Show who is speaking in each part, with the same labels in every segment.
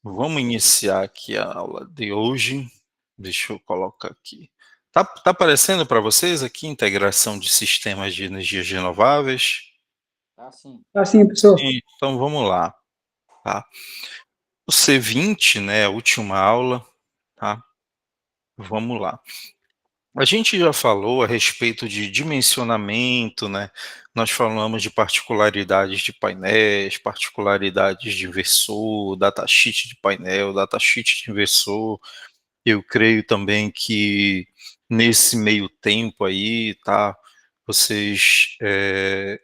Speaker 1: Vamos iniciar aqui a aula de hoje. Deixa eu colocar aqui. Tá aparecendo para vocês aqui integração de sistemas de energias renováveis?
Speaker 2: Tá sim.
Speaker 3: Assim, professor.
Speaker 1: Sim, então vamos lá, tá? O C20, né, a última aula, tá? Vamos lá. A gente já falou a respeito de dimensionamento, né? Nós falamos de particularidades de painéis, particularidades de inversor, datasheet de painel, datasheet de inversor. Eu creio também que nesse meio tempo aí, tá, vocês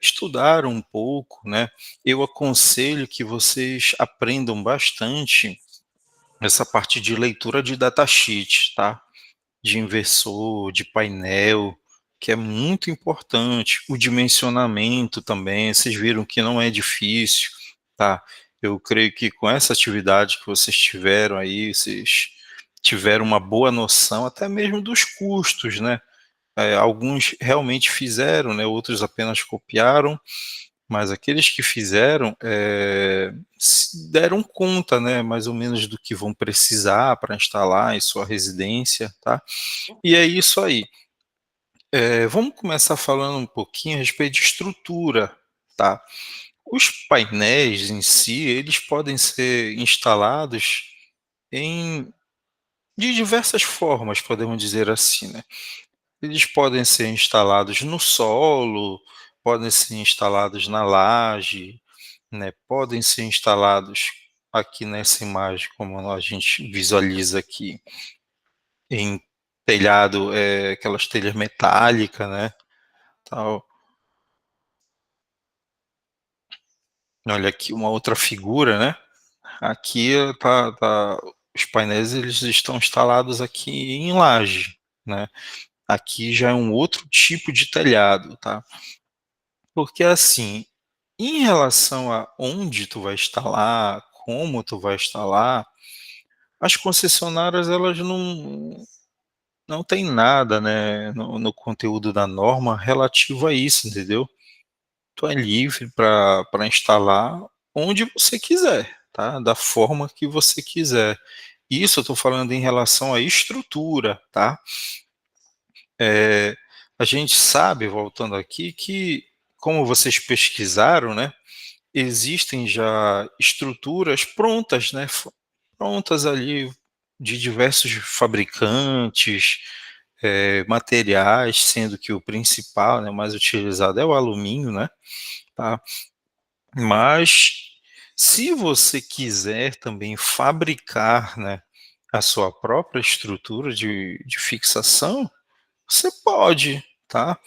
Speaker 1: estudaram um pouco, né? Eu aconselho que vocês aprendam bastante essa parte de leitura de datasheet, tá? De inversor, de painel, que é muito importante. O dimensionamento também, vocês viram que não é difícil, tá? Eu creio que com essa atividade que vocês tiveram aí, vocês tiveram uma boa noção até mesmo dos custos, né? Alguns realmente fizeram, né? Outros apenas copiaram, mas aqueles que fizeram se deram conta, né? Mais ou menos do que vão precisar para instalar em sua residência, tá? E é isso aí. Vamos começar falando um pouquinho a respeito de estrutura, tá? Os painéis em si, eles podem ser instalados em de diversas formas, podemos dizer assim, né? Eles podem ser instalados no solo, podem ser instalados na laje, né? Podem ser instalados aqui nessa imagem, como a gente visualiza aqui, em telhado, aquelas telhas metálicas, né? Tal. Olha aqui uma outra figura, né? Aqui os painéis eles estão instalados aqui em laje, né? Aqui já é um outro tipo de telhado, tá? Porque assim, em relação a onde tu vai instalar, como tu vai instalar, as concessionárias elas não tem nada, né, no conteúdo da norma relativo a isso, entendeu? Tu é livre para instalar onde você quiser, tá? Da forma que você quiser. Isso eu estou falando em relação à estrutura, tá? É, a gente sabe, voltando aqui, que como vocês pesquisaram, né? Existem já estruturas prontas, né? Prontas ali de diversos fabricantes, materiais, sendo que o principal, né, mais utilizado é o alumínio, né? Tá? Mas se você quiser também fabricar, né, a sua própria estrutura de fixação, você pode, tá?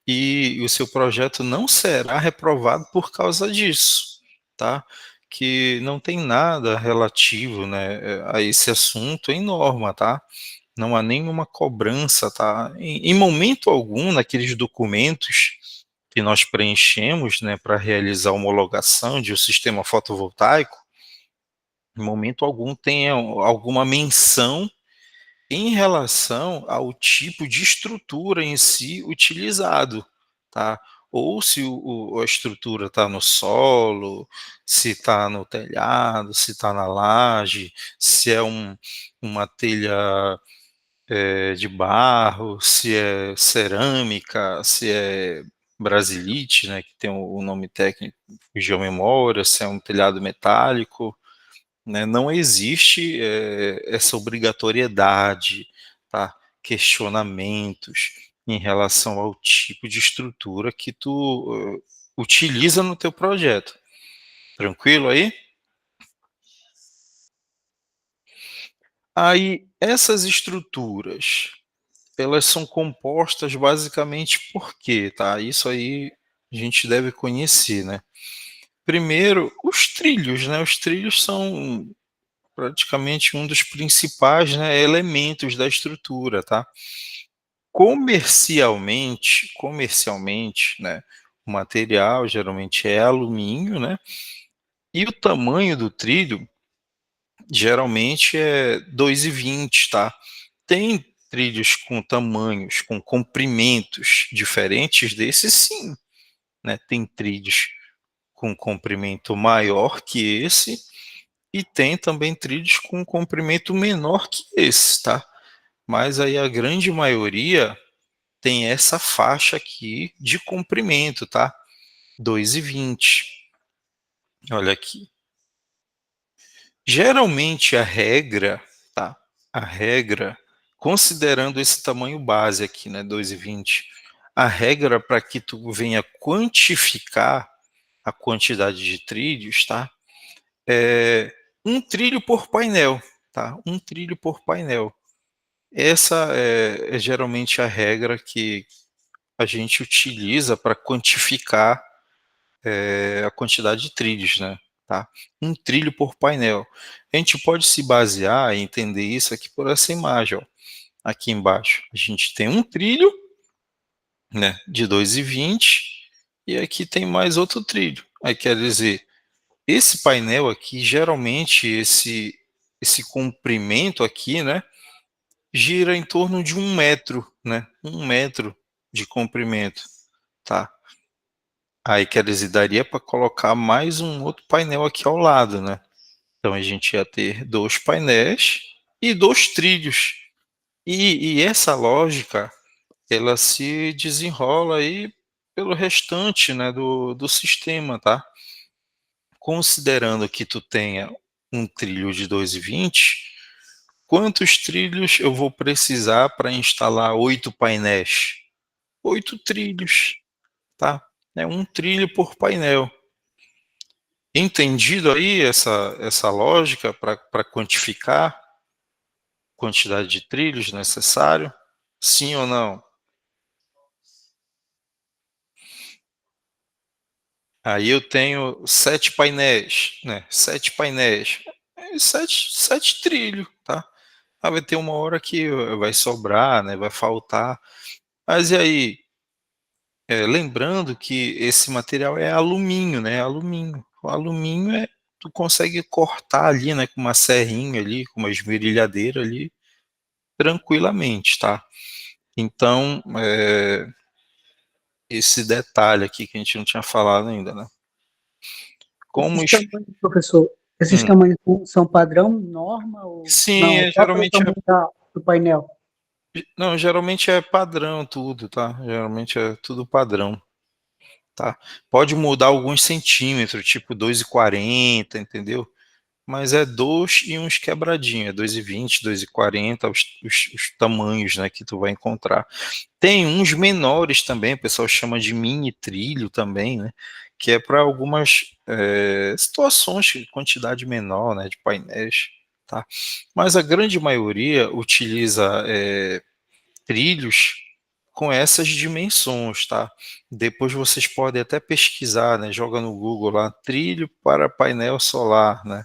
Speaker 1: E o seu projeto não será reprovado por causa disso, tá? Que não tem nada relativo, né, a esse assunto em norma, tá? Não há nenhuma cobrança, tá? Em momento algum, naqueles documentos que nós preenchemos, né, para realizar a homologação de um sistema fotovoltaico, em momento algum tem alguma menção em relação ao tipo de estrutura em si utilizado, tá? Ou se a estrutura está no solo, se está no telhado, se está na laje, se é uma telha de barro, se é cerâmica, se é brasilite, né, que tem o nome técnico, fugiu a memória, se é um telhado metálico, né, não existe essa obrigatoriedade, tá? Questionamentos em relação ao tipo de estrutura que tu utiliza no teu projeto. Tranquilo aí? Aí, essas estruturas, elas são compostas basicamente por quê, tá? Isso aí a gente deve conhecer, né? Primeiro, os trilhos, né? Os trilhos são praticamente um dos principais, né, elementos da estrutura, tá? Comercialmente, né, o material geralmente é alumínio, né? E o tamanho do trilho geralmente é 2,20, tá? Tem trilhos com tamanhos, com comprimentos diferentes desses, sim, né? Tem trilhos com comprimento maior que esse e tem também trilhos com comprimento menor que esse, tá? Mas aí a grande maioria tem essa faixa aqui de comprimento, tá? 2,20. Olha aqui. Geralmente a regra, tá? A regra, considerando esse tamanho base aqui, né, 2,20, a regra para que tu venha quantificar a quantidade de trilhos, tá? É um trilho por painel, tá? Um trilho por painel. Essa é geralmente a regra que a gente utiliza para quantificar a quantidade de trilhos, né? Tá? Um trilho por painel. A gente pode se basear e entender isso aqui por essa imagem, ó. Aqui embaixo a gente tem um trilho, né, de 2,20 e aqui tem mais outro trilho. Aí quer dizer, esse painel aqui, geralmente esse comprimento aqui, né, gira em torno de 1 metro, né, 1 metro de comprimento, tá? Aí quer dizer, daria para colocar mais um outro painel aqui ao lado, né? Então a gente ia ter 2 painéis e 2 trilhos. E essa lógica, ela se desenrola aí pelo restante, né, do sistema, tá? Considerando que tu tenha um trilho de 2,20, quantos trilhos eu vou precisar para instalar 8 painéis? 8 trilhos, tá? É um trilho por painel. Entendido aí essa lógica para quantificar a quantidade de trilhos necessário? Sim ou não? Aí eu tenho 7 painéis, né? 7 painéis. Sete trilhos, tá? Ah, vai ter uma hora que vai sobrar, né? Vai faltar. Mas e aí? Lembrando que esse material é alumínio, né? Alumínio. O alumínio tu consegue cortar ali, né? Com uma serrinha ali, com uma esmerilhadeira ali, tranquilamente, tá? Então, esse detalhe aqui que a gente não tinha falado ainda, né? Como
Speaker 2: Esses tamanhos, professor, esses
Speaker 1: hum.
Speaker 2: tamanhos são padrão, norma ou
Speaker 1: Sim,
Speaker 2: não? É só pelo
Speaker 1: geralmente
Speaker 2: tamanho do painel.
Speaker 1: não, geralmente é padrão tudo, tá? Geralmente é tudo padrão, tá? Pode mudar alguns centímetros, tipo 2,40, entendeu? Mas é 2 e uns quebradinhos, é 2,20, 2,40, os tamanhos, né, que tu vai encontrar. Tem uns menores também, o pessoal chama de mini trilho também, né, que é para algumas situações de quantidade menor, né, de painéis, tá? Mas a grande maioria utiliza trilhos com essas dimensões, tá? Depois vocês podem até pesquisar, né, joga no Google lá, trilho para painel solar, né?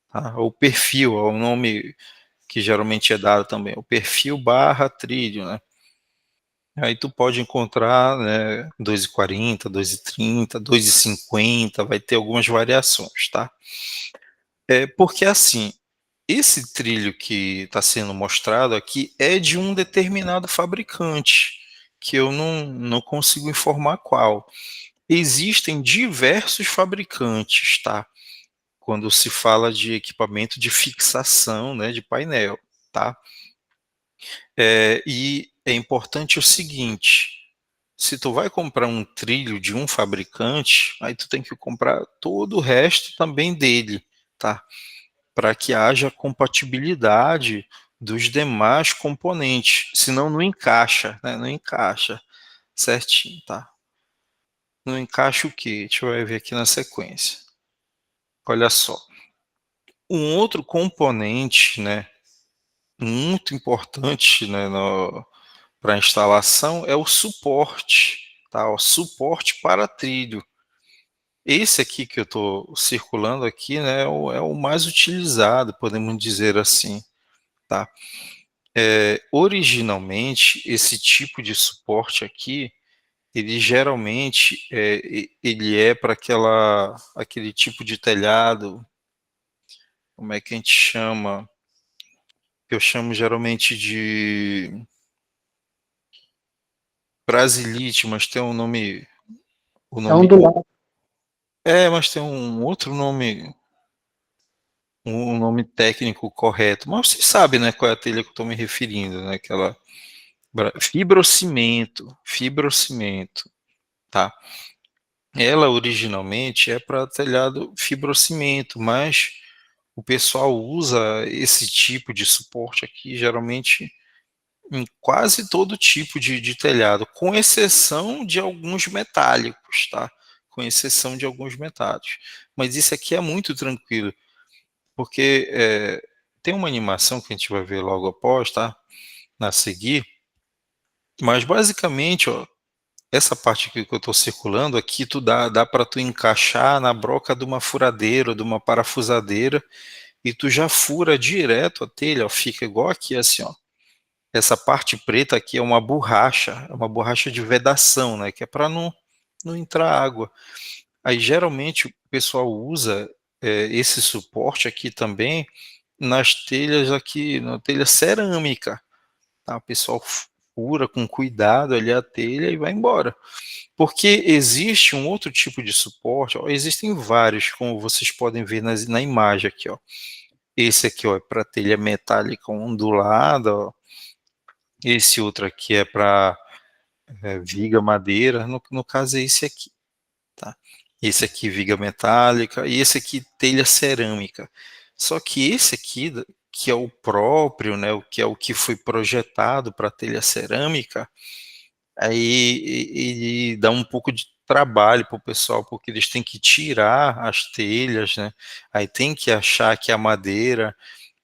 Speaker 1: Tá? O perfil, é o nome que geralmente é dado também, o perfil barra trilho, né? Aí tu pode encontrar, né, 2,40, 2,30, 2,50, vai ter algumas variações, tá? Porque assim, esse trilho que está sendo mostrado aqui é de um determinado fabricante, que eu não consigo informar qual. Existem diversos fabricantes, tá? Quando se fala de equipamento de fixação, né, de painel, tá? E é importante o seguinte: se tu vai comprar um trilho de um fabricante, aí tu tem que comprar todo o resto também dele, tá? Para que haja compatibilidade dos demais componentes, senão não encaixa, né? Não encaixa certinho, tá? Não encaixa o quê? Deixa eu ver aqui na sequência. Olha só. Um outro componente, né, muito importante, né, para a instalação é o suporte, tá? O suporte para trilho. Esse aqui que eu estou circulando aqui, né, é o mais utilizado, podemos dizer assim, tá? Originalmente, esse tipo de suporte aqui, ele geralmente ele é para aquele tipo de telhado, como é que a gente chama? Que eu chamo geralmente de brasilite, mas tem um nome, o
Speaker 2: É
Speaker 1: nome,
Speaker 2: ondulado.
Speaker 1: mas tem um outro nome, um nome técnico correto, mas você sabe, né, qual é a telha que eu estou me referindo, né, aquela fibrocimento, tá? Ela originalmente é para telhado fibrocimento, mas o pessoal usa esse tipo de suporte aqui geralmente em quase todo tipo de telhado, com exceção de alguns metálicos, tá? Com exceção de alguns metálicos. Mas isso aqui é muito tranquilo, porque tem uma animação que a gente vai ver logo após, tá? A seguir, mas basicamente, ó, essa parte aqui que eu estou circulando aqui, dá para tu encaixar na broca de uma furadeira, de uma parafusadeira, e tu já fura direto a telha, ó, fica igual aqui assim, ó. Essa parte preta aqui é uma borracha de vedação, né, que é para não entrar água. Aí geralmente o pessoal usa esse suporte aqui também nas telhas aqui, na telha cerâmica, tá? O pessoal fura com cuidado ali a telha e vai embora. Porque existe um outro tipo de suporte, ó, existem vários, como vocês podem ver na imagem aqui, ó. Esse aqui, ó, é para telha metálica ondulada, ó. Esse outro aqui é para viga madeira, no caso é esse aqui, tá? Esse aqui viga metálica e esse aqui telha cerâmica. Só que esse aqui, que é o próprio, né, o que é o que foi projetado para telha cerâmica, aí ele dá um pouco de trabalho para o pessoal, porque eles têm que tirar as telhas, né? Aí tem que achar que a madeira,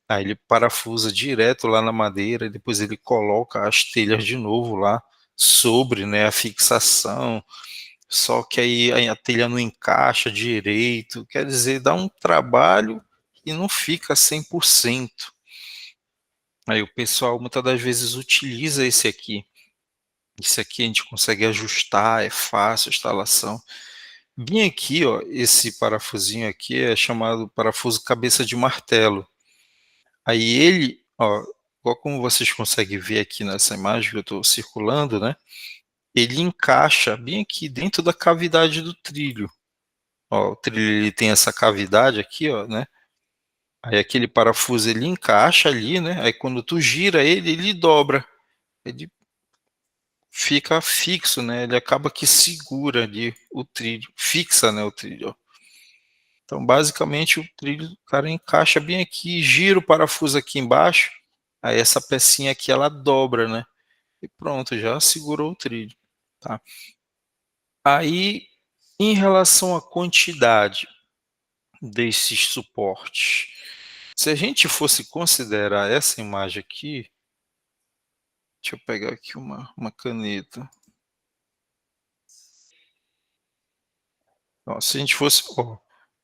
Speaker 1: aí ele parafusa direto lá na madeira, e depois ele coloca as telhas de novo lá sobre, né, a fixação. Só que aí a telha não encaixa direito, quer dizer, dá um trabalho e não fica 100%. Aí o pessoal muitas das vezes utiliza esse aqui. Esse aqui a gente consegue ajustar, é fácil a instalação. Bem aqui, ó, esse parafusinho aqui é chamado parafuso cabeça de martelo. Aí ele, ó, igual como vocês conseguem ver aqui nessa imagem que eu estou circulando, né? Ele encaixa bem aqui dentro da cavidade do trilho. Ó, o trilho ele tem essa cavidade aqui, ó, né? Aí aquele parafuso ele encaixa ali, né? Aí quando tu gira ele, ele dobra. Ele fica fixo, né? Ele acaba que segura ali o trilho, fixa, né, o trilho. Ó. Então, basicamente, o trilho, o cara encaixa bem aqui, gira o parafuso aqui embaixo, aí essa pecinha aqui ela dobra, né? E pronto, já segurou o trilho, tá? Aí, em relação à quantidade desses suportes, se a gente fosse considerar essa imagem aqui, deixa eu pegar aqui uma caneta. Ó, se a gente fosse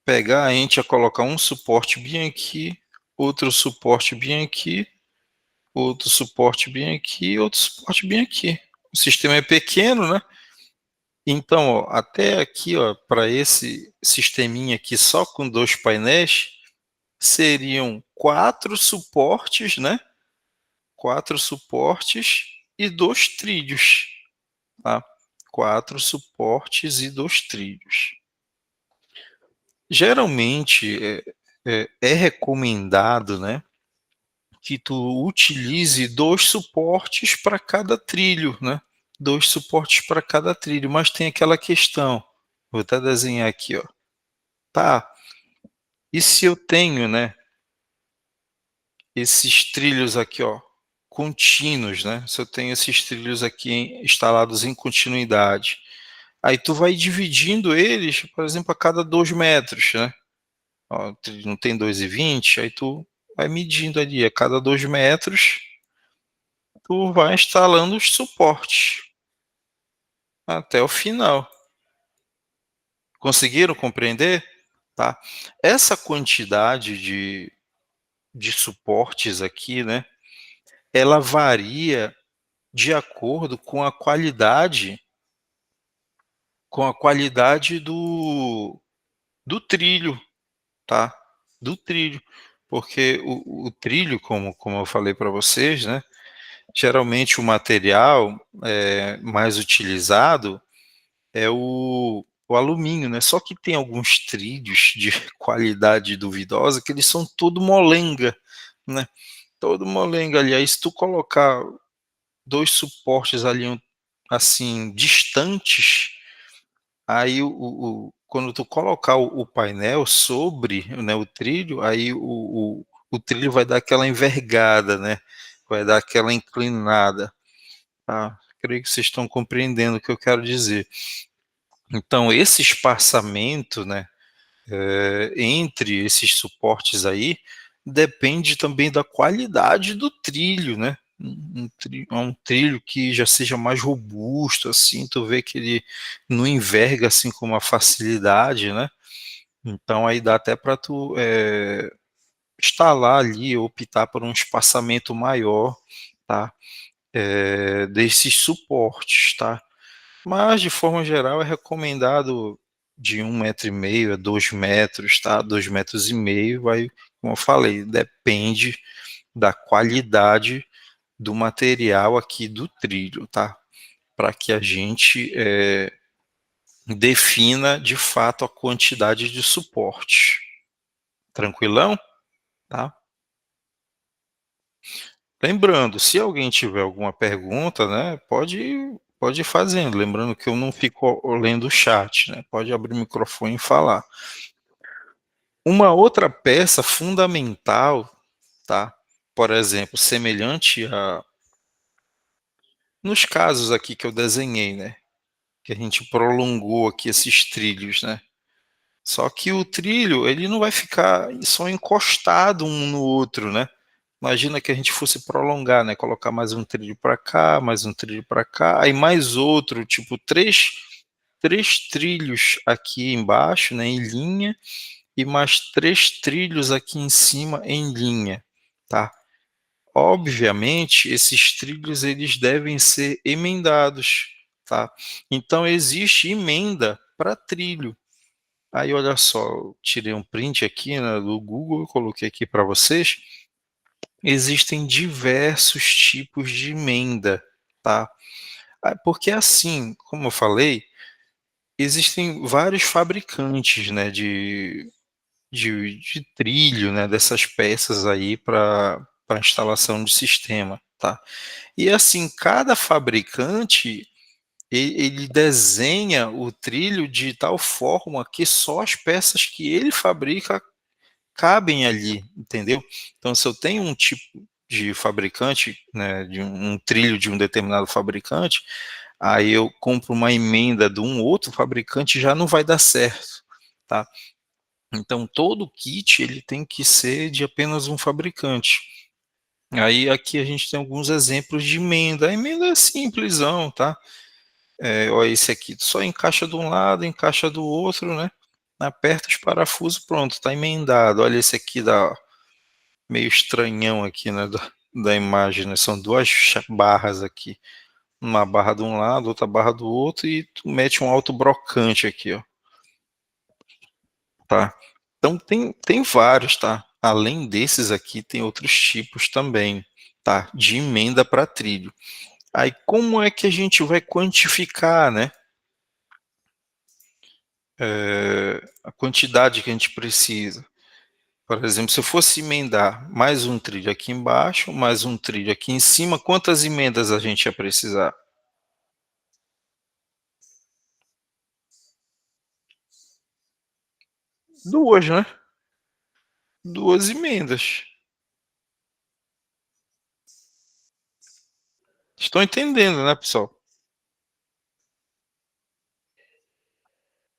Speaker 1: pegar, a gente ia colocar um suporte bem aqui, outro suporte bem aqui, outro suporte bem aqui, outro suporte bem aqui. O sistema é pequeno, né? Então, ó, até aqui, ó, para esse sisteminha aqui só com 2 painéis, seriam 4 suportes, né? 4 suportes e 2 trilhos, tá? 4 suportes e 2 trilhos. Geralmente é recomendado, né, que tu utilize 2 suportes para cada trilho, né? 2 suportes para cada trilho, mas tem aquela questão. Vou até desenhar aqui, ó. Tá. E se eu tenho, né, esses trilhos aqui, ó, contínuos, né? Se eu tenho esses trilhos aqui instalados em continuidade, aí tu vai dividindo eles, por exemplo, a cada 2 metros, né? Ó, o trilho não tem 2,20, aí tu vai medindo ali, a cada 2 metros, tu vai instalando os suportes até o final. Conseguiram compreender? Tá? Essa quantidade de suportes aqui, né, ela varia de acordo com a qualidade do trilho, tá? Do trilho. Porque o trilho, como eu falei para vocês, né, geralmente o material mais utilizado é o alumínio, né? Só que tem alguns trilhos de qualidade duvidosa que eles são todo molenga, né? Todo molenga. Aliás, se tu colocar dois suportes ali assim distantes, aí quando tu colocar o painel sobre, né, o trilho, aí o trilho vai dar aquela envergada, né? Vai dar aquela inclinada. Tá? Creio que vocês estão compreendendo o que eu quero dizer. Então, esse espaçamento, né, entre esses suportes aí, depende também da qualidade do trilho, né? Um trilho que já seja mais robusto, assim, tu vê que ele não enverga assim com uma facilidade, né? Então aí dá até para tu instalar ali, optar por um espaçamento maior, tá? Desses suportes, tá? Mas, de forma geral, é recomendado de 1,5 m a 2 metros, tá? 2,5 m, vai, como eu falei, depende da qualidade do material aqui do trilho, tá? Para que a gente defina de fato a quantidade de suporte. Tranquilão? Tá? Lembrando, se alguém tiver alguma pergunta, né, pode ir fazendo. Lembrando que eu não fico lendo o chat, né? Pode abrir o microfone e falar. Uma outra peça fundamental, tá? Por exemplo, semelhante a nos casos aqui que eu desenhei, né? Que a gente prolongou aqui esses trilhos, né? Só que o trilho, ele não vai ficar só encostado um no outro, né? Imagina que a gente fosse prolongar, né? Colocar mais um trilho para cá, mais um trilho para cá, aí mais outro, tipo três trilhos aqui embaixo, né, em linha, e mais três trilhos aqui em cima em linha, tá? Obviamente, esses trilhos eles devem ser emendados, tá? Então existe emenda para trilho. Aí olha só, eu tirei um print aqui, né, do Google, eu coloquei aqui para vocês. Existem diversos tipos de emenda, tá? Porque assim, como eu falei, existem vários fabricantes, né, de trilho, né, dessas peças aí para instalação de sistema, tá? E assim, cada fabricante ele desenha o trilho de tal forma que só as peças que ele fabrica cabem ali, entendeu? Então, se eu tenho um tipo de fabricante, né, de um trilho de um determinado fabricante, aí eu compro uma emenda de um outro fabricante, já não vai dar certo, tá? Então, todo kit ele tem que ser de apenas um fabricante. Aí aqui a gente tem alguns exemplos de emenda. A emenda é simplesão, tá? Ó, esse aqui só encaixa de um lado, encaixa do outro, né? Aperta os parafusos, pronto, tá emendado. Olha esse aqui meio estranhão aqui, né? Da imagem, né? São duas barras aqui. Uma barra de um lado, outra barra do outro, e tu mete um alto brocante aqui, ó. Tá? Então tem vários, tá? Além desses aqui, tem outros tipos também, tá? De emenda para trilho. Aí como é que a gente vai quantificar, né? A quantidade que a gente precisa. Por exemplo, se eu fosse emendar mais um trilho aqui embaixo, mais um trilho aqui em cima, quantas emendas a gente ia precisar? Duas, né? Duas emendas. Estão entendendo, né, pessoal?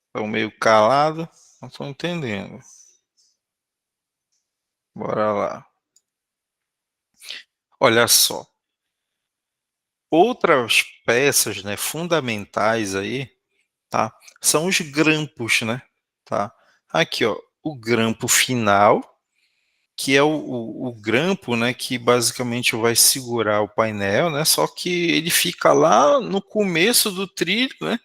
Speaker 1: Estão meio calado, não estão entendendo. Bora lá. Olha só. Outras peças, né, fundamentais aí, tá? São os grampos, né? Tá? Aqui, ó, o grampo final, que é o grampo, né, que basicamente vai segurar o painel, né? Só que ele fica lá no começo do trilho, né?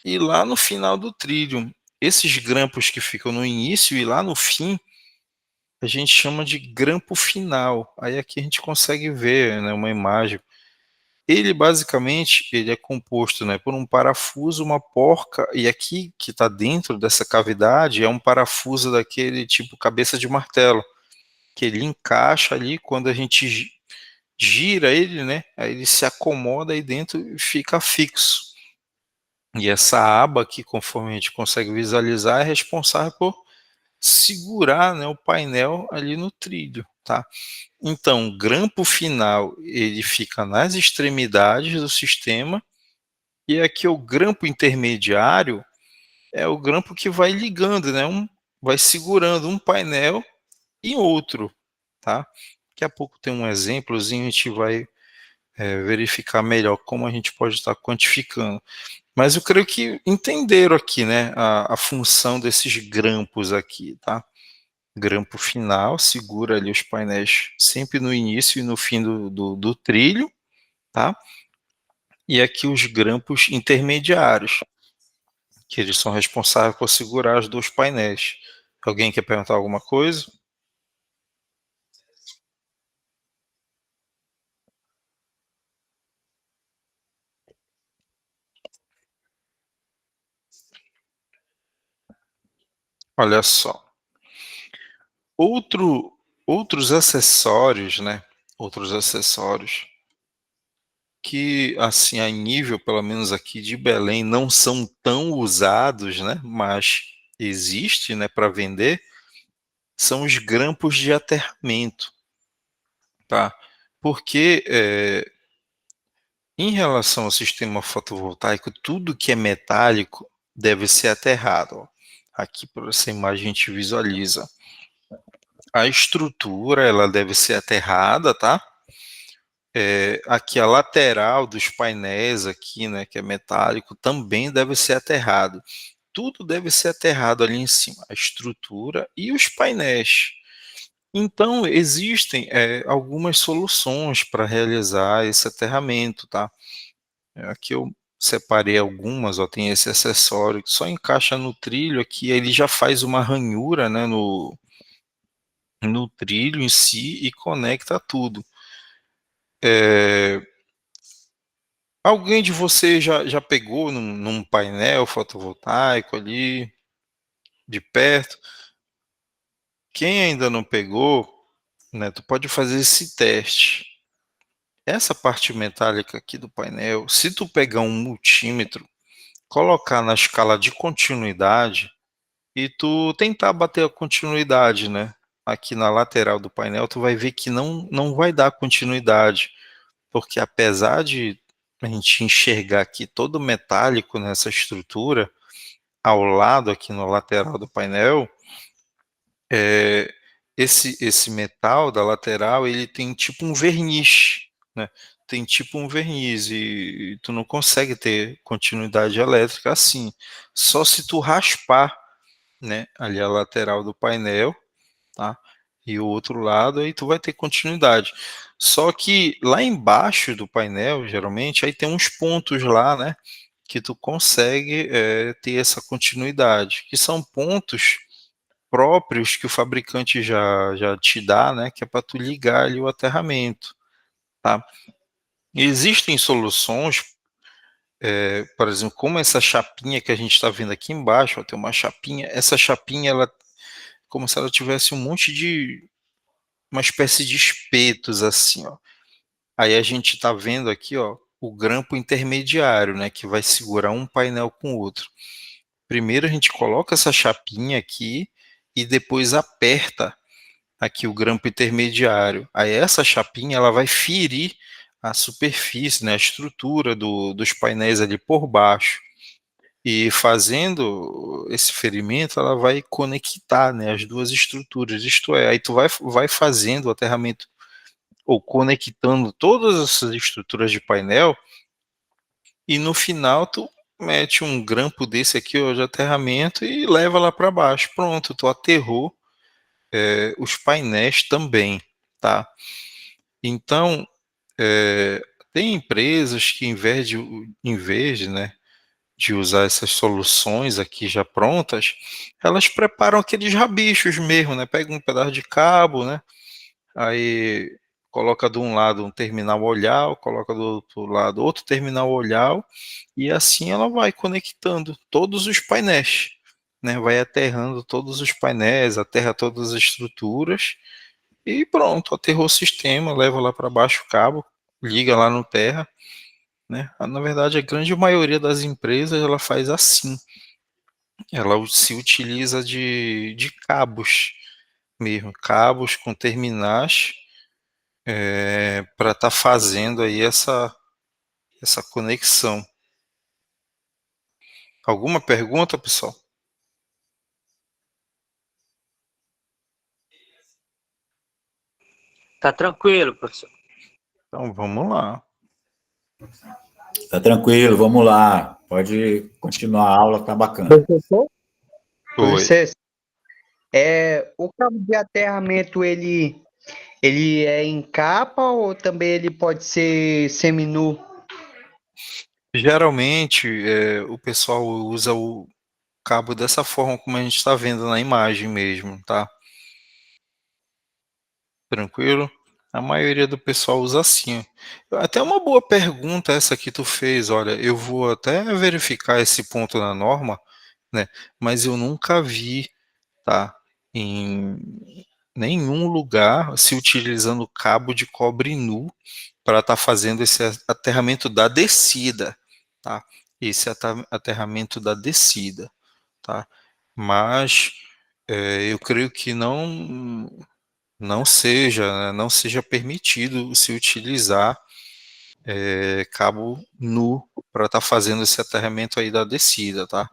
Speaker 1: E lá no final do trilho. Esses grampos que ficam no início e lá no fim, a gente chama de grampo final. Aí aqui a gente consegue ver, né, uma imagem. Ele basicamente ele é composto, né, por um parafuso, uma porca, e aqui que está dentro dessa cavidade é um parafuso daquele tipo cabeça de martelo, que ele encaixa ali quando a gente gira ele, né, aí ele se acomoda aí dentro e fica fixo. E essa aba aqui, conforme a gente consegue visualizar, é responsável por segurar, né, o painel ali no trilho, tá? Então, o grampo final, ele fica nas extremidades do sistema, e aqui o grampo intermediário é o grampo que vai ligando, né, vai segurando um painel em outro, tá? Daqui a pouco tem um exemplozinho, a gente vai verificar melhor como a gente pode estar quantificando. Mas eu creio que entenderam aqui, né, a função desses grampos aqui, tá? Grampo final segura ali os painéis sempre no início e no fim do trilho, tá? E aqui os grampos intermediários, que eles são responsáveis por segurar os dois painéis. Alguém quer perguntar alguma coisa? Olha só. Outro, outros acessórios, né? Outros acessórios que, assim, a nível, pelo menos aqui de Belém, não são tão usados, né? Mas existe, né, para vender, são os grampos de aterramento, tá? Porque em relação ao sistema fotovoltaico, tudo que é metálico deve ser aterrado. Ó. Aqui por essa imagem a gente visualiza. A estrutura ela deve ser aterrada, tá? Aqui a lateral dos painéis aqui, né, que é metálico, também deve ser aterrado. Tudo deve ser aterrado ali em cima, a estrutura e os painéis. Então existem algumas soluções para realizar esse aterramento, tá? Aqui eu separei algumas, ó, tem esse acessório que só encaixa no trilho aqui, ele já faz uma ranhura, né, no trilho em si e conecta tudo. Alguém de vocês já pegou num painel fotovoltaico ali, de perto? Quem ainda não pegou, né, tu pode fazer esse teste. Essa parte metálica aqui do painel, se tu pegar um multímetro, colocar na escala de continuidade e tu tentar bater a continuidade, né? Aqui na lateral do painel, tu vai ver que não vai dar continuidade, porque apesar de a gente enxergar aqui todo metálico nessa estrutura, ao lado aqui no lateral do painel, é, esse metal da lateral, ele tem tipo um verniz, né? Tem tipo um verniz e tu não consegue ter continuidade elétrica assim, só se tu raspar, né, ali a lateral do painel, tá? E o outro lado, aí tu vai ter continuidade. Só que lá embaixo do painel, geralmente, aí tem uns pontos lá, né, que tu consegue ter essa continuidade, que são pontos próprios que o fabricante já te dá, né, que é para tu ligar ali o aterramento, tá? E existem soluções, por exemplo, como essa chapinha que a gente está vendo aqui embaixo, ó, tem uma chapinha, essa chapinha, ela como se ela tivesse um monte de uma espécie de espetos assim, ó. Aí a gente está vendo aqui, ó, o grampo intermediário, né, que vai segurar um painel com o outro. Primeiro a gente coloca essa chapinha aqui e depois aperta aqui o grampo intermediário. Aí essa chapinha ela vai ferir a superfície, né, a estrutura dos painéis ali por baixo. E fazendo esse ferimento, ela vai conectar, né, as duas estruturas. Isto é, aí tu vai fazendo o aterramento ou conectando todas essas estruturas de painel e no final tu mete um grampo desse aqui ó, de aterramento e leva lá para baixo. Pronto, tu aterrou os painéis também, tá? Então, tem empresas que em vez, né, de usar essas soluções aqui já prontas, elas preparam aqueles rabichos mesmo, né? Pega um pedaço de cabo, né? Aí coloca de um lado um terminal olhar, coloca do outro lado outro terminal olhar, e assim ela vai conectando todos os painéis, né? Vai aterrando todos os painéis, aterra todas as estruturas, e pronto, aterrou o sistema, leva lá para baixo o cabo, liga lá no terra, né? Na verdade, a grande maioria das empresas ela faz assim, ela se utiliza de cabos mesmo, cabos com terminais, para estar fazendo aí essa conexão. Alguma pergunta, pessoal?
Speaker 3: Tá tranquilo, professor.
Speaker 1: Então vamos lá.
Speaker 4: Tá tranquilo, vamos lá. Pode continuar a aula, tá bacana.
Speaker 2: Professor,
Speaker 3: Com
Speaker 1: Oi.
Speaker 3: licença. O cabo de aterramento, ele é em capa ou também ele pode ser seminu?
Speaker 1: Geralmente o pessoal usa o cabo dessa forma como a gente está vendo na imagem mesmo, tá? Tranquilo? A maioria do pessoal usa assim. Até uma boa pergunta essa que tu fez, olha, eu vou até verificar esse ponto na norma, né? Mas eu nunca vi, tá? Em nenhum lugar se utilizando cabo de cobre nu para estar fazendo esse aterramento da descida, tá? Esse aterramento da descida, tá? Mas eu creio que não seja permitido se utilizar cabo nu para estar fazendo esse aterramento aí da descida, tá?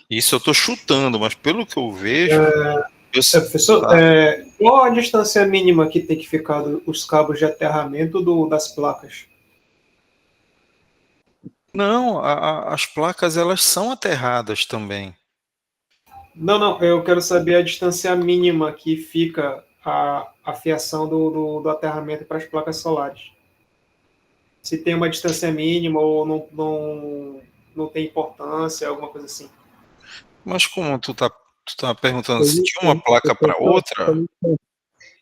Speaker 1: Isso eu estou chutando, mas pelo que eu vejo,
Speaker 5: Professor,
Speaker 1: tá?
Speaker 5: qual a distância mínima que tem que ficar os cabos de aterramento das placas?
Speaker 1: Não, as placas elas são aterradas também.
Speaker 5: Não, eu quero saber a distância mínima que fica a fiação do aterramento para as placas solares. Se tem uma distância mínima ou não tem importância, alguma coisa assim.
Speaker 1: Mas como tu tá perguntando se tinha uma placa para outra?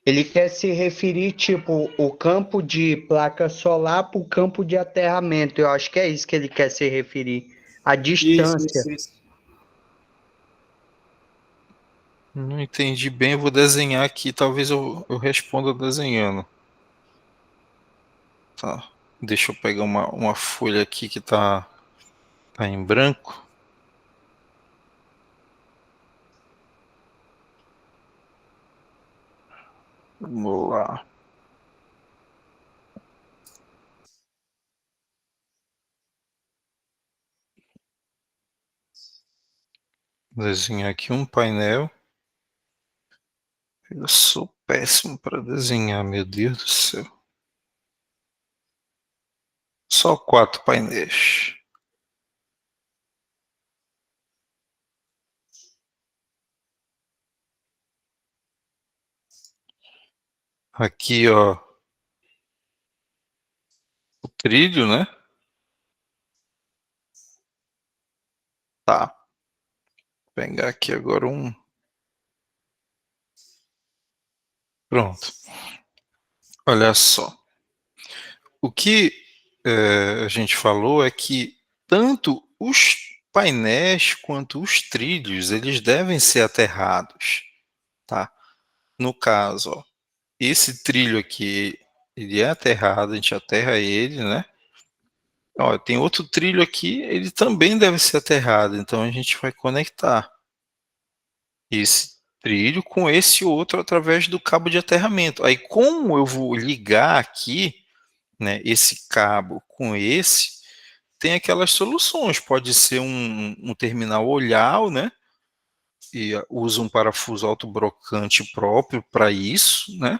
Speaker 3: Ele quer se referir, tipo, o campo de placa solar para o campo de aterramento. Eu acho que é isso que ele quer se referir. A distância.
Speaker 5: Isso.
Speaker 1: Não entendi bem, eu vou desenhar aqui, talvez eu responda desenhando. Tá. Deixa eu pegar uma folha aqui que tá em branco. Vamos lá. Desenhar aqui um painel. Eu sou péssimo para desenhar, meu Deus do céu. Só 4 painéis. Aqui, ó, o trilho, né? Tá. Vou pegar aqui agora um. Pronto. Olha só. O que a gente falou é que tanto os painéis quanto os trilhos, eles devem ser aterrados, tá? No caso, ó, esse trilho aqui, ele é aterrado, a gente aterra ele, né? Ó, tem outro trilho aqui, ele também deve ser aterrado, então a gente vai conectar esse trilho com esse outro através do cabo de aterramento. Aí, como eu vou ligar aqui, né, esse cabo com esse, tem aquelas soluções, pode ser um terminal olhar, né, e usa um parafuso autobrocante próprio para isso, né,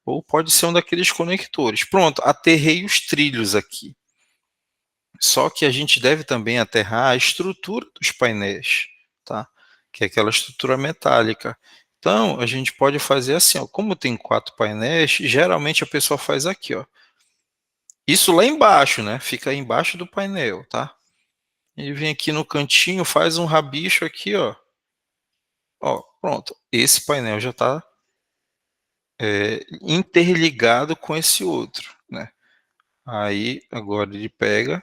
Speaker 1: ou pode ser um daqueles conectores. Pronto, aterrei os trilhos aqui. Só que a gente deve também aterrar a estrutura dos painéis, tá? Que é aquela estrutura metálica. Então, a gente pode fazer assim, ó, como tem 4 painéis, geralmente a pessoa faz aqui, ó. Isso lá embaixo, né? Fica aí embaixo do painel, tá? Ele vem aqui no cantinho, faz um rabicho aqui, ó. Ó, pronto. Esse painel já está interligado com esse outro, né? Aí, agora ele pega,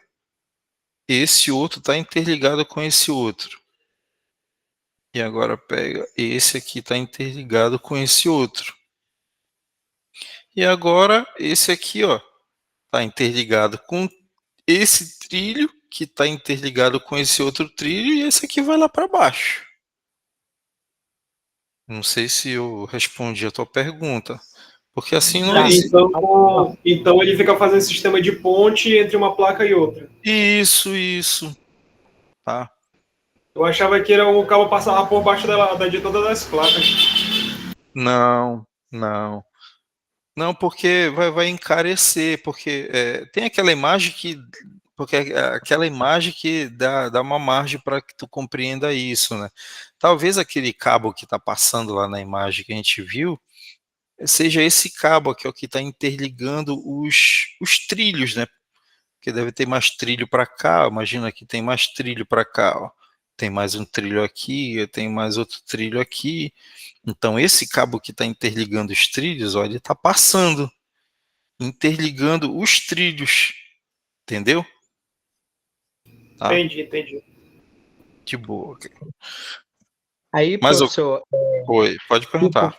Speaker 1: esse outro está interligado com esse outro. E agora pega, esse aqui está interligado com esse outro. E agora, esse aqui, ó, está interligado com esse trilho, que está interligado com esse outro trilho, e esse aqui vai lá para baixo. Não sei se eu respondi a tua pergunta. Porque assim não
Speaker 3: Tá.
Speaker 1: existe.
Speaker 5: Então ele fica fazendo sistema de ponte entre uma placa e outra.
Speaker 1: Isso. Tá?
Speaker 5: Eu achava que era o cabo passava por baixo de todas as placas.
Speaker 1: Não. Não, porque vai encarecer, porque tem aquela imagem que. Porque aquela imagem que dá uma margem para que tu compreenda isso, né? Talvez aquele cabo que está passando lá na imagem que a gente viu, seja esse cabo aqui, ó, que está interligando os trilhos, né? Porque deve ter mais trilho para cá, imagina que tem mais trilho para cá, ó. Tem mais um trilho aqui, tem mais outro trilho aqui. Então esse cabo que está interligando os trilhos, ó, ele está passando, interligando os trilhos, entendeu? Tá?
Speaker 5: Entendi.
Speaker 1: De boa.
Speaker 3: Aí,
Speaker 1: Mas
Speaker 3: professor,
Speaker 1: oi, pode perguntar.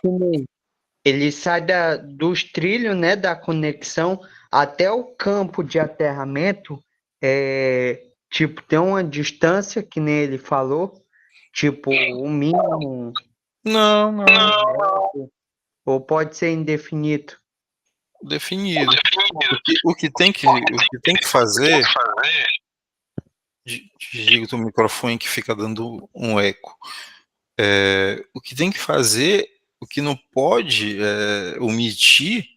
Speaker 3: ele sai dos trilhos, né, da conexão até o campo de aterramento, tipo, tem uma distância, que nem ele falou, tipo, o mínimo,
Speaker 1: Não,
Speaker 3: ou pode ser indefinido.
Speaker 1: definido. O que tem que fazer, desliga o teu microfone que fica dando um eco. O que tem que fazer, o que não pode omitir,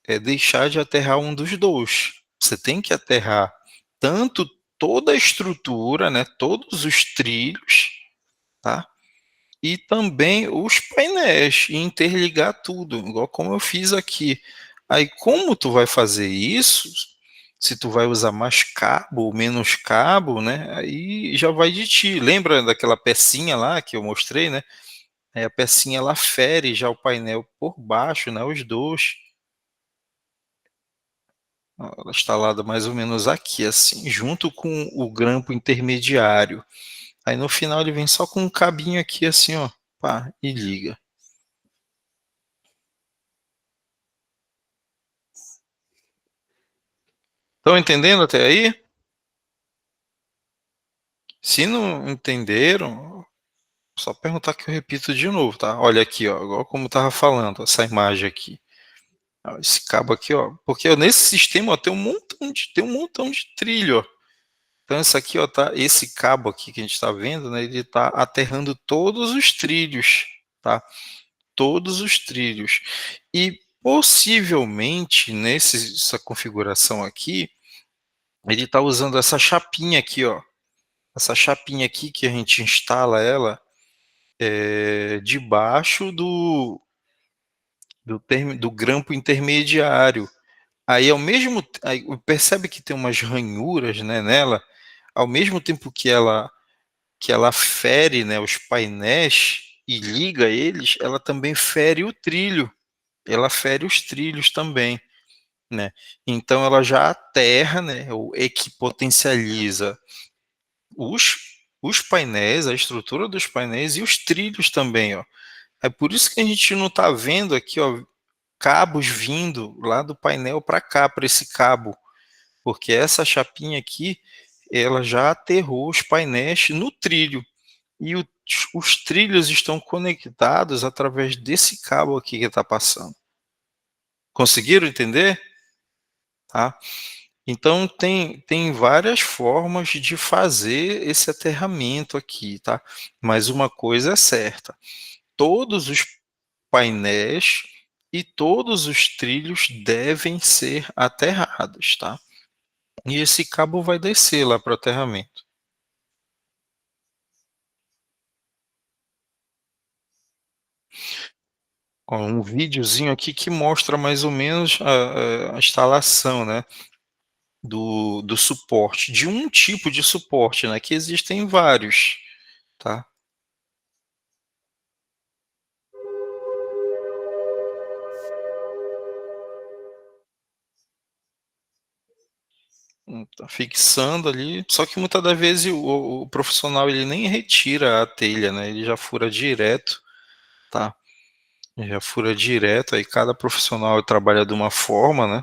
Speaker 1: é deixar de aterrar um dos dois. Você tem que aterrar tanto toda a estrutura, né, todos os trilhos, tá? E também os painéis, e interligar tudo, igual como eu fiz aqui. Aí, como tu vai fazer isso? Se tu vai usar mais cabo ou menos cabo, né? Aí já vai de ti. Lembra daquela pecinha lá que eu mostrei, né? Aí a pecinha ela fere já o painel por baixo, né? Os dois. Ela está instalada mais ou menos aqui, assim, junto com o grampo intermediário. Aí no final ele vem só com um cabinho aqui, assim, ó, pá, e liga. Estão entendendo até aí? Se não entenderam, só perguntar que eu repito de novo, tá? Olha aqui, ó, igual como eu estava falando, essa imagem aqui. Esse cabo aqui, ó, porque nesse sistema ó, tem um montão de trilho, ó. Então esse aqui, ó, tá, esse cabo aqui que a gente está vendo, né, ele está aterrando todos os trilhos, tá? Todos os trilhos. E possivelmente nessa configuração aqui, ele está usando essa chapinha aqui, ó. Essa chapinha aqui que a gente instala ela debaixo do grampo intermediário. Aí aí, percebe que tem umas ranhuras, né, nela, ao mesmo tempo que ela fere, né, os painéis e liga eles, ela também fere o trilho. Ela fere os trilhos também, né? Então ela já aterra, né, ou equipotencializa os painéis, a estrutura dos painéis e os trilhos também, ó. É por isso que a gente não está vendo aqui, ó, cabos vindo lá do painel para cá, para esse cabo, porque essa chapinha aqui, ela já aterrou os painéis no trilho, e os trilhos estão conectados através desse cabo aqui que está passando. Conseguiram entender? Tá? Então tem várias formas de fazer esse aterramento aqui, tá? Mas uma coisa é certa, todos os painéis e todos os trilhos devem ser aterrados, tá? E esse cabo vai descer lá para o aterramento. Ó, um videozinho aqui que mostra mais ou menos a instalação, né? Do suporte, de um tipo de suporte, né? Que existem vários, tá? Tá fixando ali, só que muitas das vezes o profissional ele nem retira a telha, né? Ele já fura direto, tá? Já fura direto, aí cada profissional trabalha de uma forma, né?